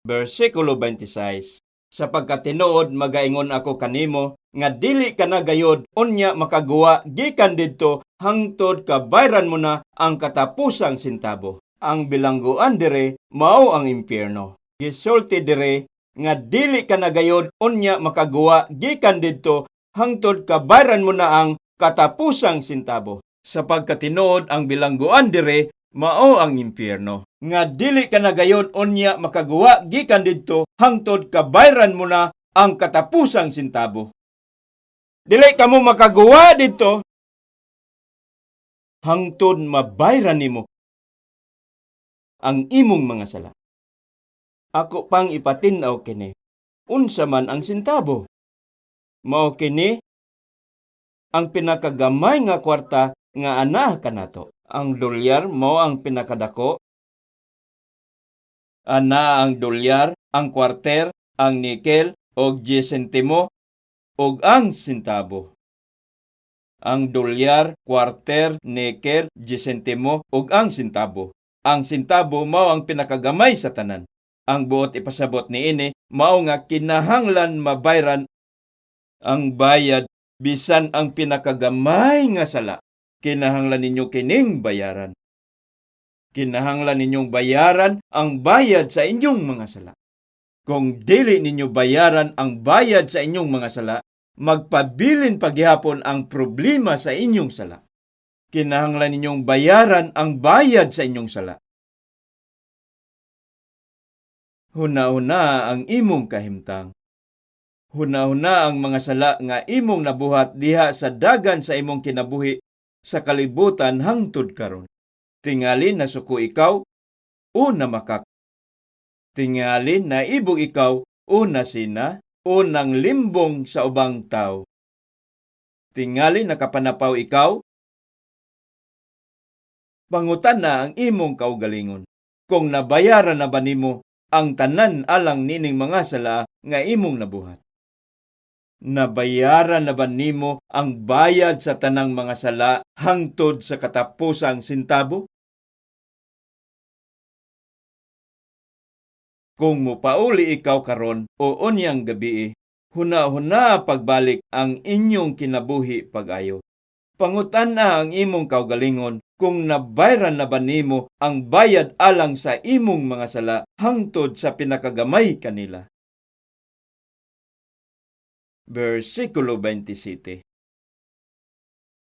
Versikulo 26. Sa pagkatinuod magaingon ako kanimo nga dili ka na gayod unya makagawa gikan didto hangtod kabayran mo na ang katapusang sintabo. Ang bilangguan dire mao ang impyerno. Gisulti dire nga dili ka na gayod unya makagawa gikan didto hangtod kabayran mo na ang katapusang sintabo. Sa pagkatinuod ang bilangguan dire mao ang impyerno. Nga dili ka na gayod unya makagawa gikan didto hangtod kabayran mo na ang katapusang sintabo. Dili ka mo makagawa didto hangtod mabayran nimo ang imong mga sala. Ako pang ipatinaw kini. Unsa man ang sintabo? Mao kini ang pinakagamay nga kwarta nga anaa kanato. Ang dolyar mao ang pinakadako. Ana ang dolyar, ang kwarter, ang nikel, og 10 sentimo, og ang sintabo. Ang dolyar, kwarter, nikel, 10 sentimo, og ang sintabo. Ang sintabo mao ang pinakagamay sa tanan. Ang buot ipasabot niini mao nga kinahanglan mabayran ang bayad bisan ang pinakagamay nga sala. Kinahanglan ninyo kining bayaran. Kinahanglan ninyong bayaran ang bayad sa inyong mga sala. Kung dili ninyo bayaran ang bayad sa inyong mga sala, magpabilin paghihapon ang problema sa inyong sala. Kinahanglan ninyong bayaran ang bayad sa inyong sala. Huna-huna ang imong kahimtang. Huna-huna ang mga sala nga imong nabuhat diha sa dagan sa imong kinabuhi sa kalibutan hangtod karon. Tingali na suko ikaw o namakak. Tingali na ibog ikaw o nasina o nang limbong sa ubang tao. Tingali nakapanapaw ikaw. Pangutan na ang imong kaugalingon. Kung nabayaran na ba nimo ang tanan alang nining mga sala nga imong nabuhat? Nabayaran na ba nimo ang bayad sa tanang mga sala hangtod sa katapusang sintabo? Kung mupauli ikaw karon o unyang gabi, huna-huna pagbalik ang inyong kinabuhi pag-ayo. Pangutan na ang imong kaugalingon kung nabayran na ba nimo ang bayad alang sa imong mga sala hangtod sa pinakagamay kanila. Versikulo 27.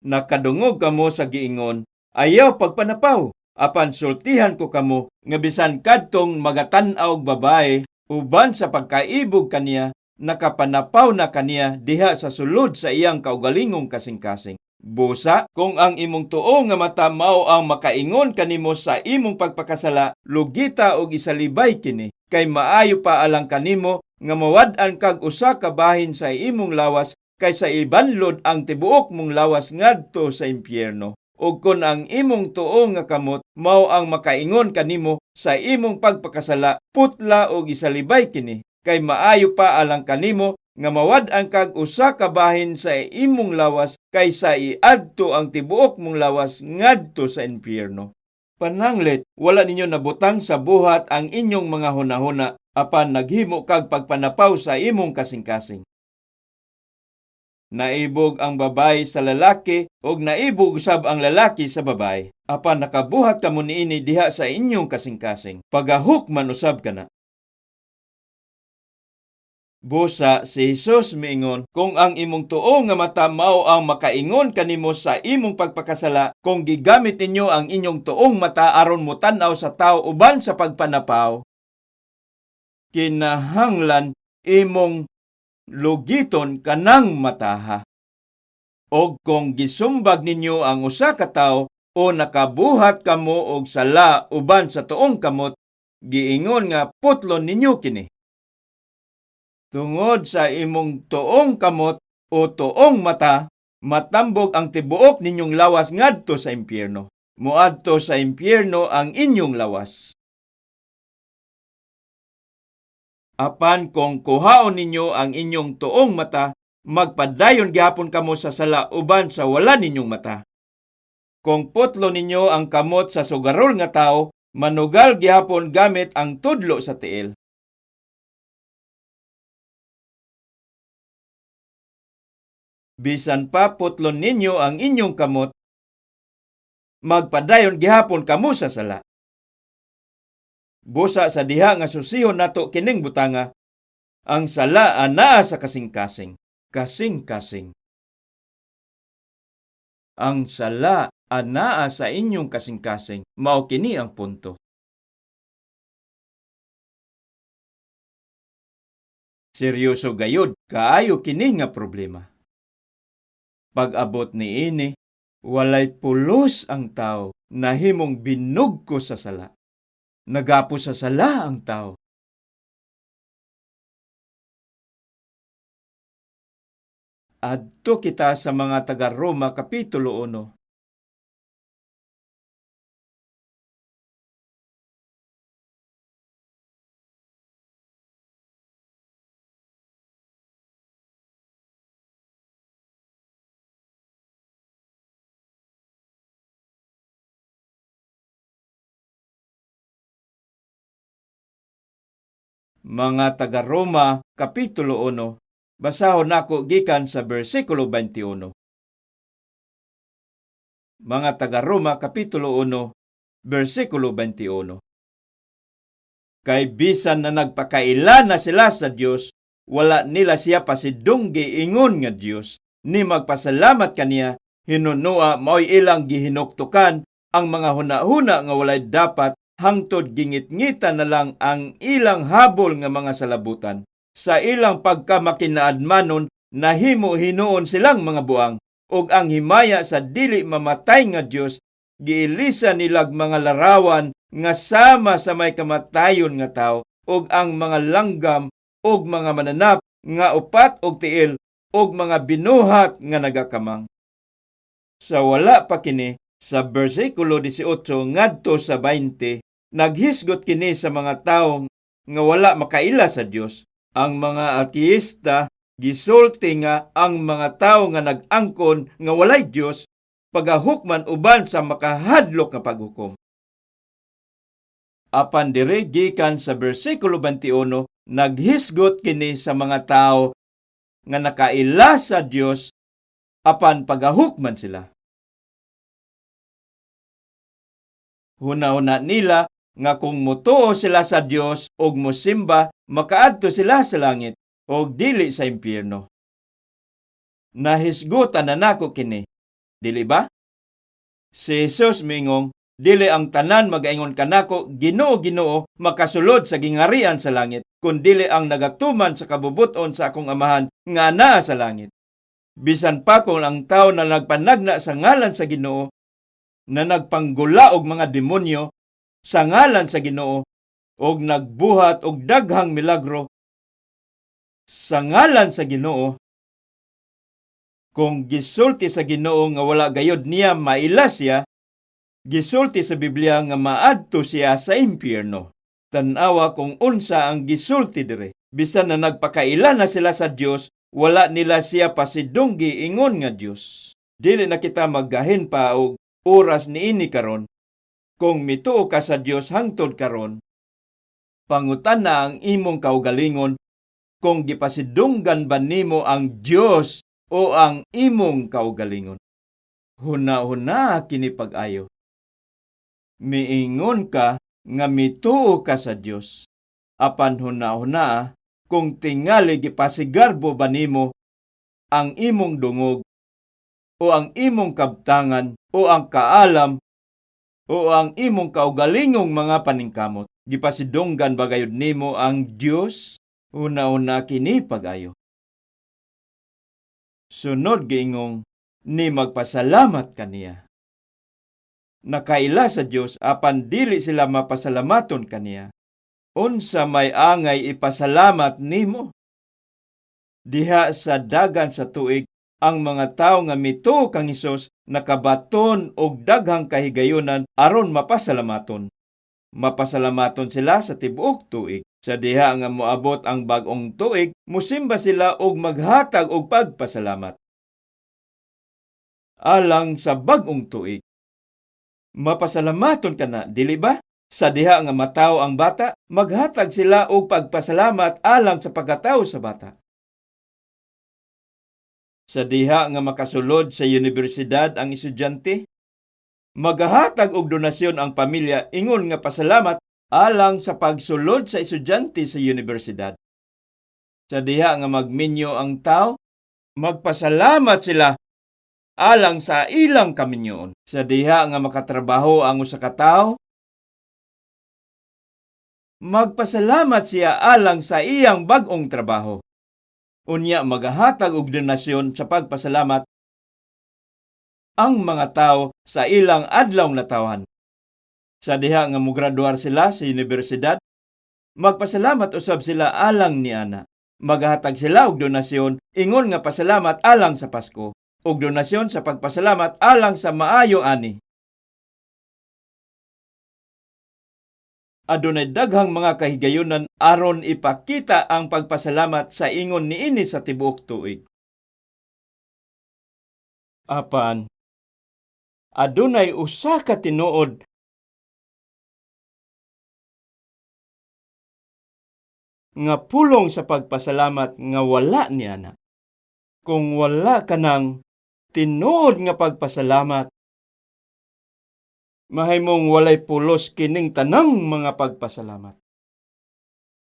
Nakadungog kamo sa giingon, ayaw pagpanapaw, apan sultihan ko kamo nga bisan kadtong magatan-aw babae uban sa pagkaibog kaniya, nakapanapaw na kaniya diha sa sulod sa iyang kaugalingong kasing-kasing. Busa, kung ang imong tuo nga mata mao ang makaingon kanimo sa imong pagpakasala, lugita og isalibay kini, kay maayo pa alang kanimo nga mawad-an kag usa ka bahin sa imong lawas kaysa ibanlod ang tibuok mong lawas ngadto sa impyerno. Ug kun ang imong tuo nga kamot mao ang makaingon kanimo sa imong pagpakasala, putla og isalibay kini, kay maayo pa alang kanimo nga mawad-an kag usa ka bahin sa imong lawas kaysa iadto ang tibuok mong lawas ngadto sa impyerno. Pananglit, wala ninyo nabutang sa buhat ang inyong mga hunahuna apan naghimo kag pagpanapaw sa imong kasing-kasing. Naibog ang babae sa lalaki ug naibog usab ang lalaki sa babae. Apan nakabuhat kamo niini diha sa inyong kasing-kasing. Pagahukman usab kana. Busa si Jesus miingon, kung ang imong tuo nga mata mao ang makaingon kanimo sa imong pagpakasala, kung gigamit ninyo ang inyong tuong mata aron motanaw sa tao uban sa pagpanapaw, kinahanglan imong lugiton kanang mataha. Og kung gisumbag ninyo ang usa ka tawo o nakabuhat kamo og sala uban sa tuong kamot, giingon nga putlon ninyo kini. Tungod sa imong tuong kamot o tuong mata, matambog ang tibuok ninyong lawas ngadto sa impyerno. Moadto sa impyerno ang inyong lawas. Apan kung kuhaon ninyo ang inyong tuong mata, magpadayon gihapon kamo sa sala uban sa wala ninyong mata. Kung putlo ninyo ang kamot sa sugarol nga tao, manugal gihapon gamit ang tudlo sa tiil. Bisan pa putlon ninyo ang inyong kamot, magpadayon gihapon kamo sa sala. Busa sa diha nga susihon nato kining butanga, ang sala anaa sa kasing-kasing. Kasing-kasing. Ang sala anaa sa inyong kasing-kasing. Mao kini ang punto. Seryoso gayud kaayo kini nga problema. Pag-abot ni ini, walay pulos ang tao na himong binugko sa sala. Nagapo sa sala ang tao. Adto kita sa mga taga-Roma Kapitulo 1. Mga taga-Roma, Kapitulo 1, basahon nako gikan sa bersikulo 21. Mga taga-Roma, Kapitulo 1, bersikulo 21. Kay bisan na nagpakaila na sila sa Dios, wala nila siya pasidunggi ingon nga Dios, ni magpasalamat kaniya, hinunua mao'y ilang gihinuktukan ang mga hunahuna nga walay dapat, hangtod gingit-ngita na lang ang ilang habol nga mga salabutan. Sa ilang pagkamakinaadmanon, nahimo hinuon silang mga buang, ug ang himaya sa dili mamatay nga Dios, giilisa nilag mga larawan nga sama sa may kamatayon nga tao, ug ang mga langgam, ug mga mananap, nga upat og tiil, ug mga binuhat nga nagakamang. Sa wala pa kini, sa bersikulo 18 ngadto sa 20, naghisgot kini sa mga tawo nga wala makaila sa Dios. Ang mga ateista gisulti nga ang mga tawo nga nag-angkon nga walay Dios pagahukman uban sa makahadlok nga paghukom. Apan diri gikan sa bersikulo 21, naghisgot kini sa mga tawo nga nakaila sa Dios apan pagahukman sila. Huna-huna nila nga kung mutuo sila sa Dios og mosimba, makaadto sila sa langit og dili sa impyerno. Nahisgutan na nako kini, dili ba? Si Jesus mingong, dili ang tanan magaingon kanako, Ginoo, Ginoo, makasulod sa gingarian sa langit, kun dili ang nagatuman sa kabubuton sa akong Amahan nga naa sa langit. Bisan pa kung ang tao na nagpanagna sa ngalan sa Ginoo, na nagpanggula og mga demonyo sa ngalan sa Ginoo, og nagbuhat og daghang milagro sa ngalan sa Ginoo, kung gisulti sa Ginoo nga wala gayod niya maila siya, gisulti sa Biblia nga maadto siya sa impyerno. Tan-awa kung unsa ang gisulti dire. Bisan na nagpakaila na sila sa Dios, wala nila siya pasidunggi ingon nga Dios. Dili na kita maggahin pa og oras niini karon. Kung mituo ka sa Dios hangtod karon, pangutan na ang imong kaugalingon kung gipasidunggan ba nimo ang Dios o ang imong kaugalingon. Huna-huna kini pag-ayo. Miingon ka nga mituo ka sa Dios. Apan huna-huna kung tingali gipasigarbo ba nimo ang imong dungog o ang imong kabtangan o ang kaalam o ang imong kaugalingong mga paningkamot. Gipasidunggan ba gayud nimo ang Dios? Una-una kini pag-ayo. Sunod giingong ni magpasalamat kaniya. Nakaila sa Dios apan dili sila mapasalamaton kaniya. Unsa may angay ipasalamat nimo? Diha sa dagan sa tuig, ang mga tawo nga mituo kang Hesus nakabaton og daghang kahigayonan aron mapasalamaton. Mapasalamaton sila sa tibuok tuig. Sa diha nga moabot ang bag-ong tuig, musimba sila og maghatag og pagpasalamat. Alang sa bag-ong tuig, mapasalamaton ka na, dili ba? Sa diha nga mataw ang bata, maghatag sila og pagpasalamat alang sa pagkatawo sa bata. Sa diha nga makasulod sa universidad ang estudyante, maghatag og donasyon ang pamilya ingon nga pasalamat alang sa pagsulod sa estudyante sa universidad. Sa diha nga magminyo ang tao, magpasalamat sila alang sa ilang kaminyoon. Sa diha nga makatrabaho ang usa ka tawo, magpasalamat siya alang sa iyang bag-ong trabaho. Unya maghatag og donasyon sa pagpasalamat ang mga tawo sa ilang adlaw natawhan. Sa diha nga mograduar sila sa universidad, magpasalamat usab sila alang niana. Maghatag sila og donasyon ingon nga pasalamat alang sa Pasko, og donasyon sa pagpasalamat alang sa maayo ani. Adunay daghang mga kahigayonan aron ipakita ang pagpasalamat sa ingon niini sa tibuok tuig. Apan, adunay usa ka tinuod nga pulong sa pagpasalamat nga wala niana. Kung wala ka ng tinuod nga pagpasalamat, mahimong walay pulos kining tanang mga pagpasalamat.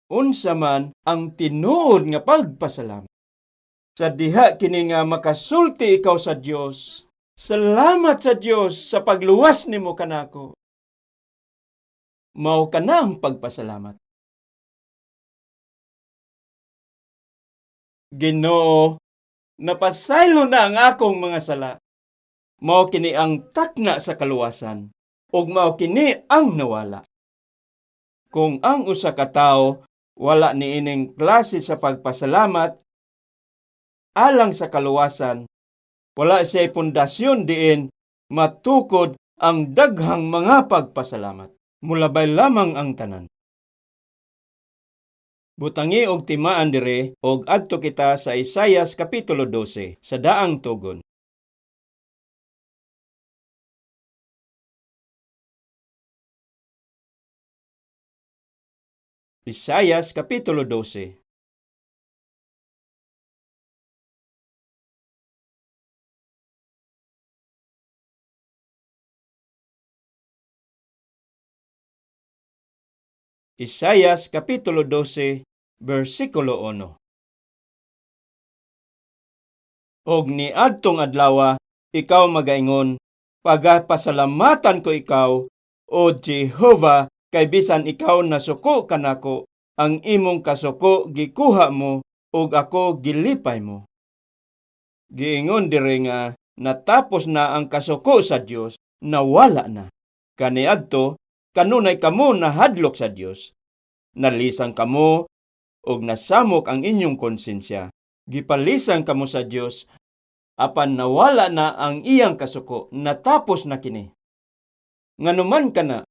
Unsa man ang tinuod nga pagpasalamat? Sa diha kini nga makasulti ikaw sa Dios. Salamat sa Dios sa pagluwas nimo kanako. Mao kana ang pagpasalamat. Ginoo, napasaylo na ang akong mga sala. Mao kini ang takna sa kaluwasan, ug mao kini ang nawala. Kung ang usa ka tawo wala niining klase sa pagpasalamat alang sa kaluwasan, wala siya'y pundasyon diin matukod ang daghang mga pagpasalamat. Mulabay lamang ang tanan. Butangi og timaan dire og adto kita sa Isaias kapitulo 12 sa daang tugon. Isaias kapitulo 12. Isaias kapitulo 12, versikulo 1. Og niadtong adlaw, ikaw magaingon, pagapasalamatan ko ikaw, o Jehova, kay bisan ikaw nasuko kanako, ang imong kasuko gikuha mo, ug ako gilipay mo. Giingon dire nga, natapos na ang kasuko sa Dios, nawala na. Kaniadto, kanunay kamo nahadlok sa Dios. Nalisang kamo og nasamok ang inyong konsensya. Gipalisang kamo sa Dios, apan nawala na ang iyang kasuko, natapos na kini. Nganuman kana,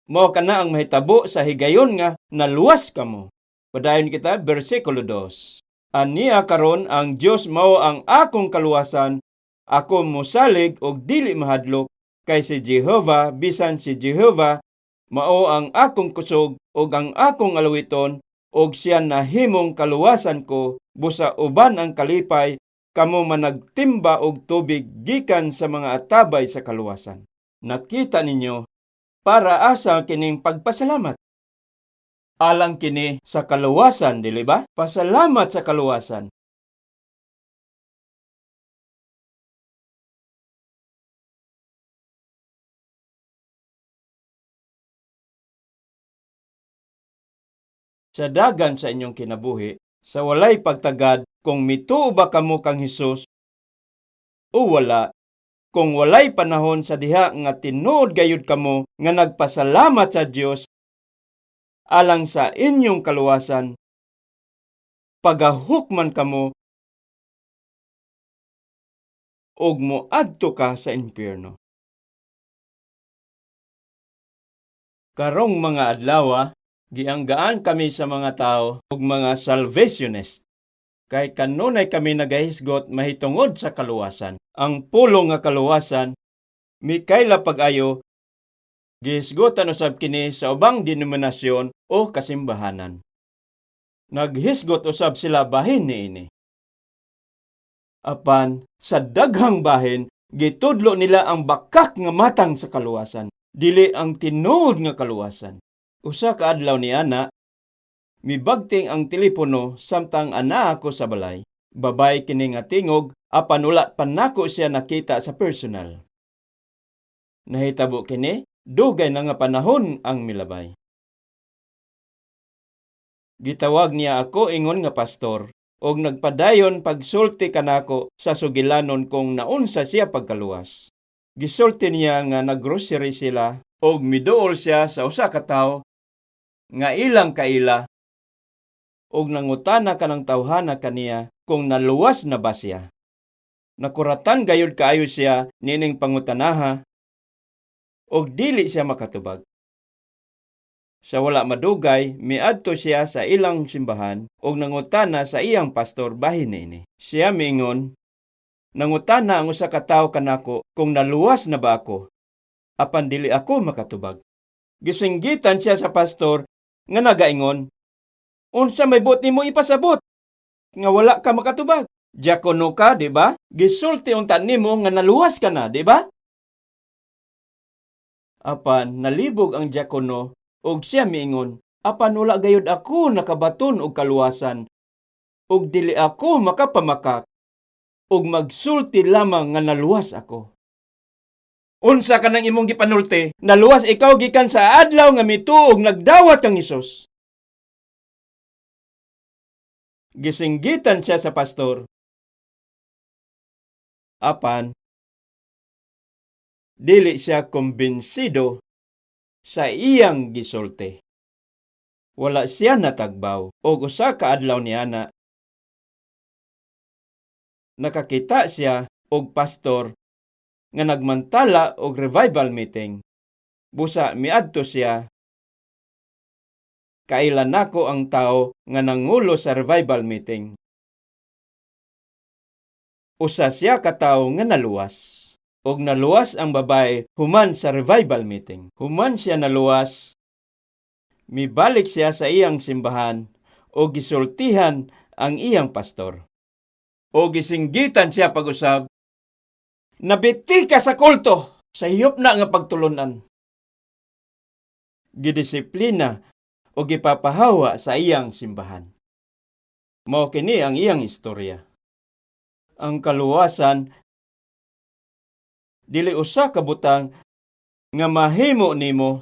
mao kana ang mahitabo sa higayon nga naluwas kamo. Padayon kita bersikulo 2. Aniya karon ang Dios mao ang akong kaluwasan, ako mosalig og dili mahadlok, kay si Jehova, bisan si Jehova mao ang akong kusog ug ang akong alawiton, og siya nahimong kaluwasan ko, busa uban ang kalipay, kamo managtimba og tubig gikan sa mga atabay sa kaluwasan. Nakita ninyo, para asa kining pagpasalamat? Alang kini sa kaluwasan, dili ba? Pasalamat sa kaluwasan. Sa dagan sa inyong kinabuhi, sa walay pagtagad, kung mituo ba kamo kang Hesus o wala, kung walay panahon sa diha nga tinuod gayud kamo nga nagpasalamat sa Dios alang sa inyong kaluwasan, pagahukman kamo ug moadto ka sa impyerno. Karong mga adlaw, gianggaan kami sa mga tao ug mga salvationist. Kay kanunay kami nagahisgot mahitungod sa kaluwasan. Ang pulong nga kaluwasan, mikayla pag-ayo, gihisgotan usab kini sa ubang denominasyon o kasimbahanan. Naghisgot usab sila bahin niini. Apan, sa daghang bahin, gitudlo nila ang bakak nga matang sa kaluwasan, dili ang tinuod nga kaluwasan. Usa ka adlaw ni ana, mibagting ang telepono samtang ana ako sa balay. Babay kini nga tingog, apan wala pa nako siya nakita sa personal. Nahitabo kini, dugay na nga panahon ang milabay. Gitawag niya ako ingon nga pastor, og nagpadayon pagsulti kanako sa sugilanon kung naunsa siya pagkaluwas. Gisulti niya nga naggrocery sila og miduol siya sa usa ka tawo nga ilang kaila og nangutana kanang tawhana kaniya kung naluwas na ba siya. Nakuratan gayud kaayo siya nining pangutanaha og dili siya makatubag. Sa wala madugay, miadto siya sa ilang simbahan og nangutana sa iyang pastor bahin niini. Siya miingon, nangutana ang usa ka tawo kanako kung naluwas na ba ako, apan dili ako makatubag. Gisinggitan siya sa pastor nga nagaingon, unsa may buot nimo ipasabot nga wala ka makatubag? Diakono ka, di ba? Gisulti unta nimo nga naluwas ka na, di ba? Apan nalibog ang diakono og siya miingon, apan wala gayud ako nakabaton og kaluwasan, og dili ako makapamakak, og magsulti lamang nga naluwas ako. Unsa ka nang imong gipanulti? Naluwas ikaw gikan sa adlaw nga mituog nagdawat kang Hesus. Gisinggitan siya sa pastor. Apan, dili siya kumbinsido sa iyang gisulti. Wala siya natagbaw og usa ka adlaw niana. Nakakita siya og pastor nga nagmantala og revival meeting. Busa miadto siya. Kailan nako ang tao nga nangulo sa revival meeting. Usa siya ka tawo nga naluwas. Og naluwas ang babae human sa revival meeting. Human siya naluwas, mibalik siya sa iyang simbahan o gisultihan ang iyang pastor. O gisinggitan siya pag-usab, nabiti ka sa kulto sa hiyop na nga pagtulunan. Gidisiplina o gipapahawa sa iyang simbahan. Mao kini ang iyang istorya. Ang kaluwasan dili usa ka butang nga mahimo nimo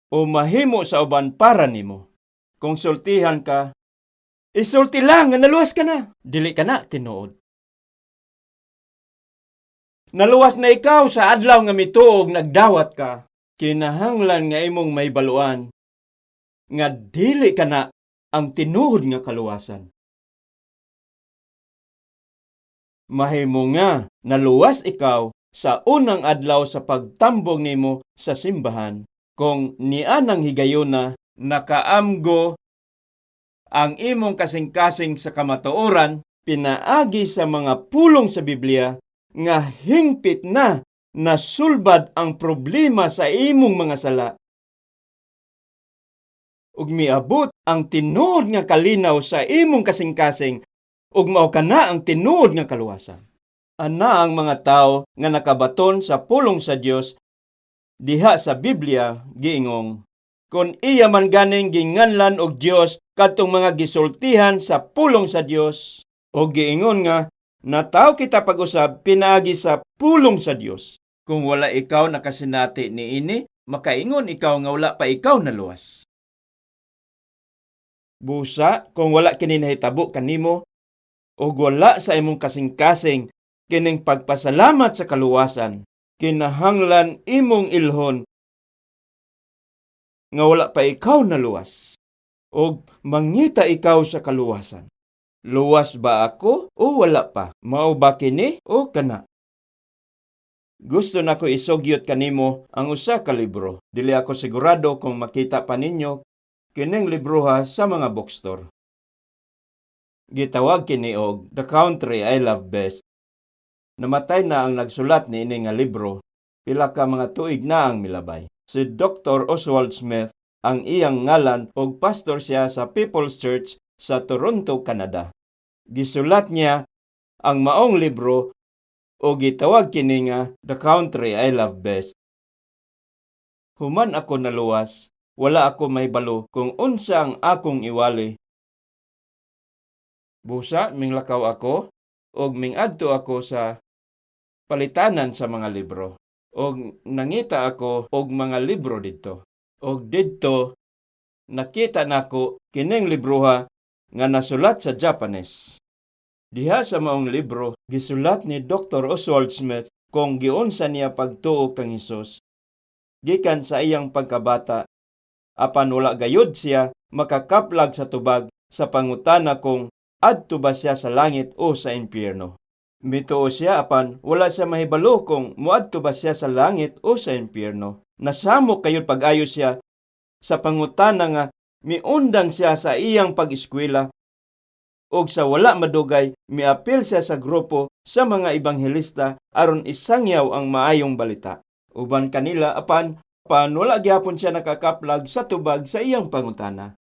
o mahimo sa uban para nimo. Kung sultihan ka, isulti lang nga naluwas ka na. Dili ka na tinuod. Naluwas na ikaw sa adlaw nga mituog nagdawat ka. Kinahanglan nga imong may baluan nga dili ka na ang tinuod nga kaluwasan. Mahimo nga naluwas ikaw sa unang adlaw sa pagtambong nimo sa simbahan kung nianang higayuna nakaamgo ang imong kasing-kasing sa kamatuoran pinaagi sa mga pulong sa Biblia nga hingpit na nasulbad ang problema sa imong mga sala. Ug miabot ang tinuod nga kalinaw sa imong kasing-kasing ug mao kana ang tinuod nga kaluwasan. Ana ang mga tawo nga nakabaton sa pulong sa Dios diha sa Biblia giingong, kun iya man ganing ginganlan og Dios kadtong mga gisultihan sa pulong sa Dios o giingon nga nataw kita pag-usab pinaagi sa pulong sa Dios. Kung wala ikaw nakasinati niini, makaingon ikaw nga wala pa ikaw naluwas. Busa kung wala kini nahitabo kanimo o wala sa imong kasing-kasing kining pagpasalamat sa kaluwasan, kinahanglan imong ilhon nga wala pa ikaw naluwas o mangita ikaw sa kaluwasan. Luwas ba ako o wala pa? Mao ba kini o kana? Gusto nako isugyot kanimo ang usa ka libro. Dili ako sigurado kung makita pa ninyo kining libroha sa mga bookstore. Gitawag kini og The Country I Love Best. Namatay na ang nagsulat niini nga libro, pila ka mga tuig na ang milabay. Si Dr. Oswald Smith ang iyang ngalan ug pastor siya sa People's Church sa Toronto, Canada. Gisulat niya ang maong libro o gitawag kini nga The Country I Love Best. Human ako naluwas, wala ako mahibalo kung unsa ang akong iwali. Busa minglakaw ako og mingadto ako sa palitanan sa mga libro. Og nangita ako og mga libro didto. Og didto nakita nako kining libroha nga nasulat sa Japanese. Diha sa maong libro, gisulat ni Dr. Oswald Smith kung giunsa niya pagtuo kang Hesus. Gikan sa iyang pagkabata, apan wala gayud siya makakaplag sa tubag sa pangutana kung adto ba siya sa langit o sa impyerno. Mituo siya apan wala siya mahibalo kung muadto ba siya sa langit o sa impyerno. Nasamo kayod pag-ayo siya sa pangutana nga miundang siya sa iyang pag-eskwela og sa wala madugay miapil siya sa grupo sa mga ebanghelista aron isangyaw ang maayong balita. Uban kanila apan wala gyapon siya nakakaplag sa tubag sa iyang pangutana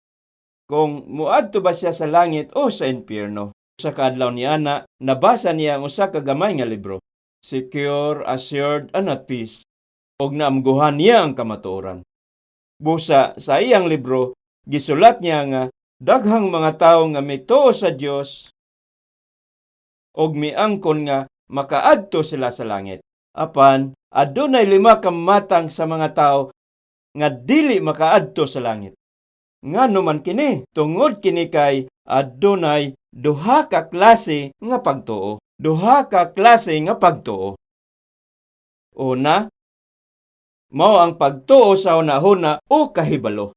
kung muadto ba siya sa langit o sa impyerno. Sa kaadlaw ni ana, nabasa niya ang usa ka gamay nga libro, Secure, Assured, and at Peace, og naamguhan niya ang kamatuoran. Busa sa iyang libro, gisulat niya nga daghang mga tawo nga mituo sa Dios og miangkon nga makaadto sila sa langit. Apan adunay 5 ka matang sa mga tawo nga dili makaadto sa langit. Ngano man kini? Tungod kini kay adunay duha ka klase nga pagtuo. Duha ka klase nga pagtuo. Una, mao ang pagtuo sa hunahuna o kahibalo.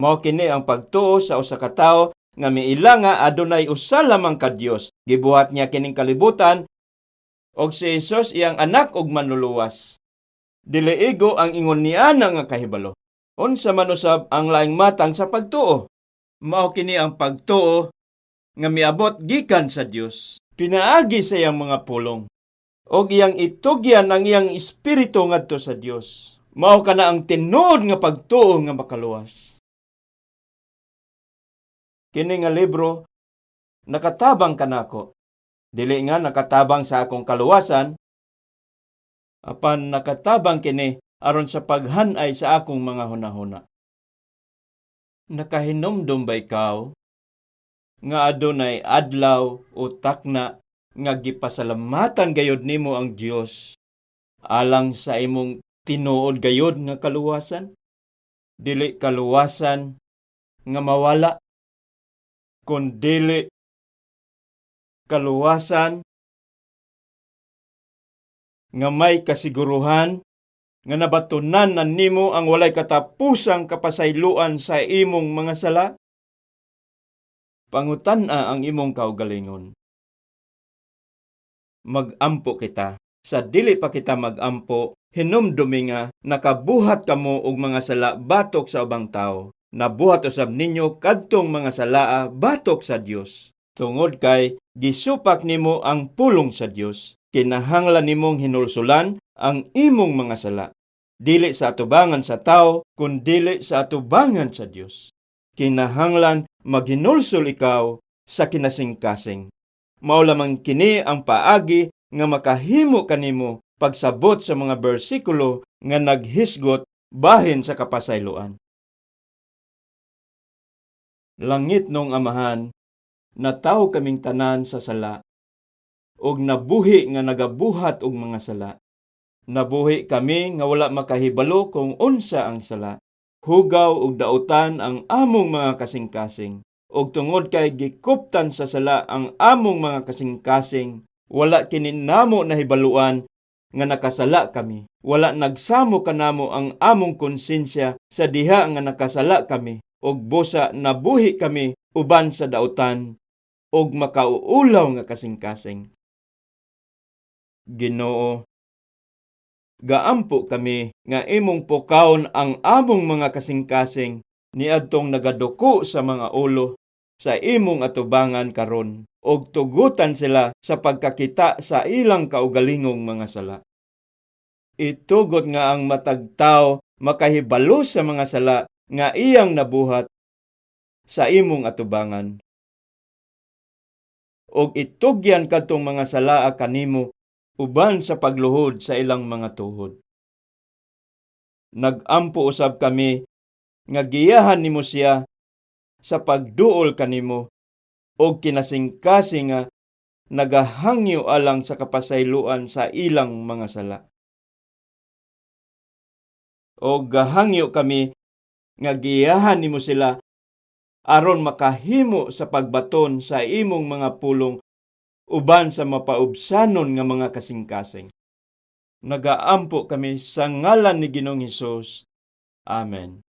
Mao kini ang pagtuo sa usa ka tawo nga miila nga adunay usa lamang ka Dios. Gibuhat niya kining kalibutan og si Hesus iyang anak ug manluluwas. Dili igo ang ingon niya nga kahibalo. Unsa man usab ang laing matang sa pagtuo? Mao kini ang pagtuo nga miabot gikan sa Dios. Pinaagi sa iyang mga pulong og iyang itugyan ang iyang espiritu ngadto sa Dios. Mao kana ang tinuod nga pagtuo nga makaluwas. Kini nga libro nakatabang kanako. Dili nga nakatabang sa akong kaluwasan, apan nakatabang kini aron sa paghanay sa akong mga hunahuna. Nakahinumdum ba ikaw nga adunay adlaw o takna nga gipasalamatan gayud nimo ang Dios alang sa imong tinuod gayud nga kaluwasan? Dili kaluwasan nga mawala, kundi kaluwasan nga may kasiguruhan nga nabatunan na nimo ang walay katapusang kapasayloan sa imong mga sala. Pangutan-a ang imong kaugalingon. Mag-ampo kita. Sa dili pa kita mag-ampo, hinumdumi nga nakabuhat kamo og mga sala batok sa ubang tao. Nabuhat usab ninyo kadtong mga salaa batok sa Dios. Tungod kay gisupak nimo ang pulong sa Dios. Kinahanglan nimong hinulsulan ang imong mga sala. Dili sa atubangan sa tao, kundi sa atubangan sa Dios. Kinahanglan maghinulsol ikaw sa kinasingkasing. Mao lamang kini ang paagi nga makahimo kanimo pagsabot sa mga bersikulo nga naghisgot bahin sa kapasayloan. Langit nung Amahan, nataw kaming tanan sa sala, og nabuhi nga nagabuhat og mga sala. Nabuhi kami nga wala makahibalo kung unsa ang sala. Hugaw ug dautan ang among mga kasing-kasing. Og tungod kay gikuptan sa sala ang among mga kasing-kasing, wala kini namo nahibaluan nga nakasala kami. Wala nagsamo kanamo ang among konsensya sa diha nga nakasala kami. Og busa nabuhi kami uban sa dautan og makauulaw nga kasing-kasing. Ginoo, gaampo kami nga imong pukaon ang among mga kasing-kasing niadtong nagaduko sa mga ulo sa imong atubangan karon og tugutan sila sa pagkakita sa ilang kaugalingong mga sala. Itugot nga ang matag tawo makahibalo sa mga sala nga iyang nabuhat sa imong atubangan. Og itugyan kadtong mga salaa kanimo uban sa pagluhod sa ilang mga tuhod. Nagampo usab kami nga giyahan nimo siya sa pagduol kanimo og kinasing-kasing nga nagahangyo alang sa kapasayloan sa ilang mga sala. O gahangyo kami nga giyahan nimo sila aron makahimo sa pagbaton sa imong mga pulong uban sa mapaubsanon nga mga kasing-kasing. Nagaampo kami sa ngalan ni Ginoong Hesus. Amen.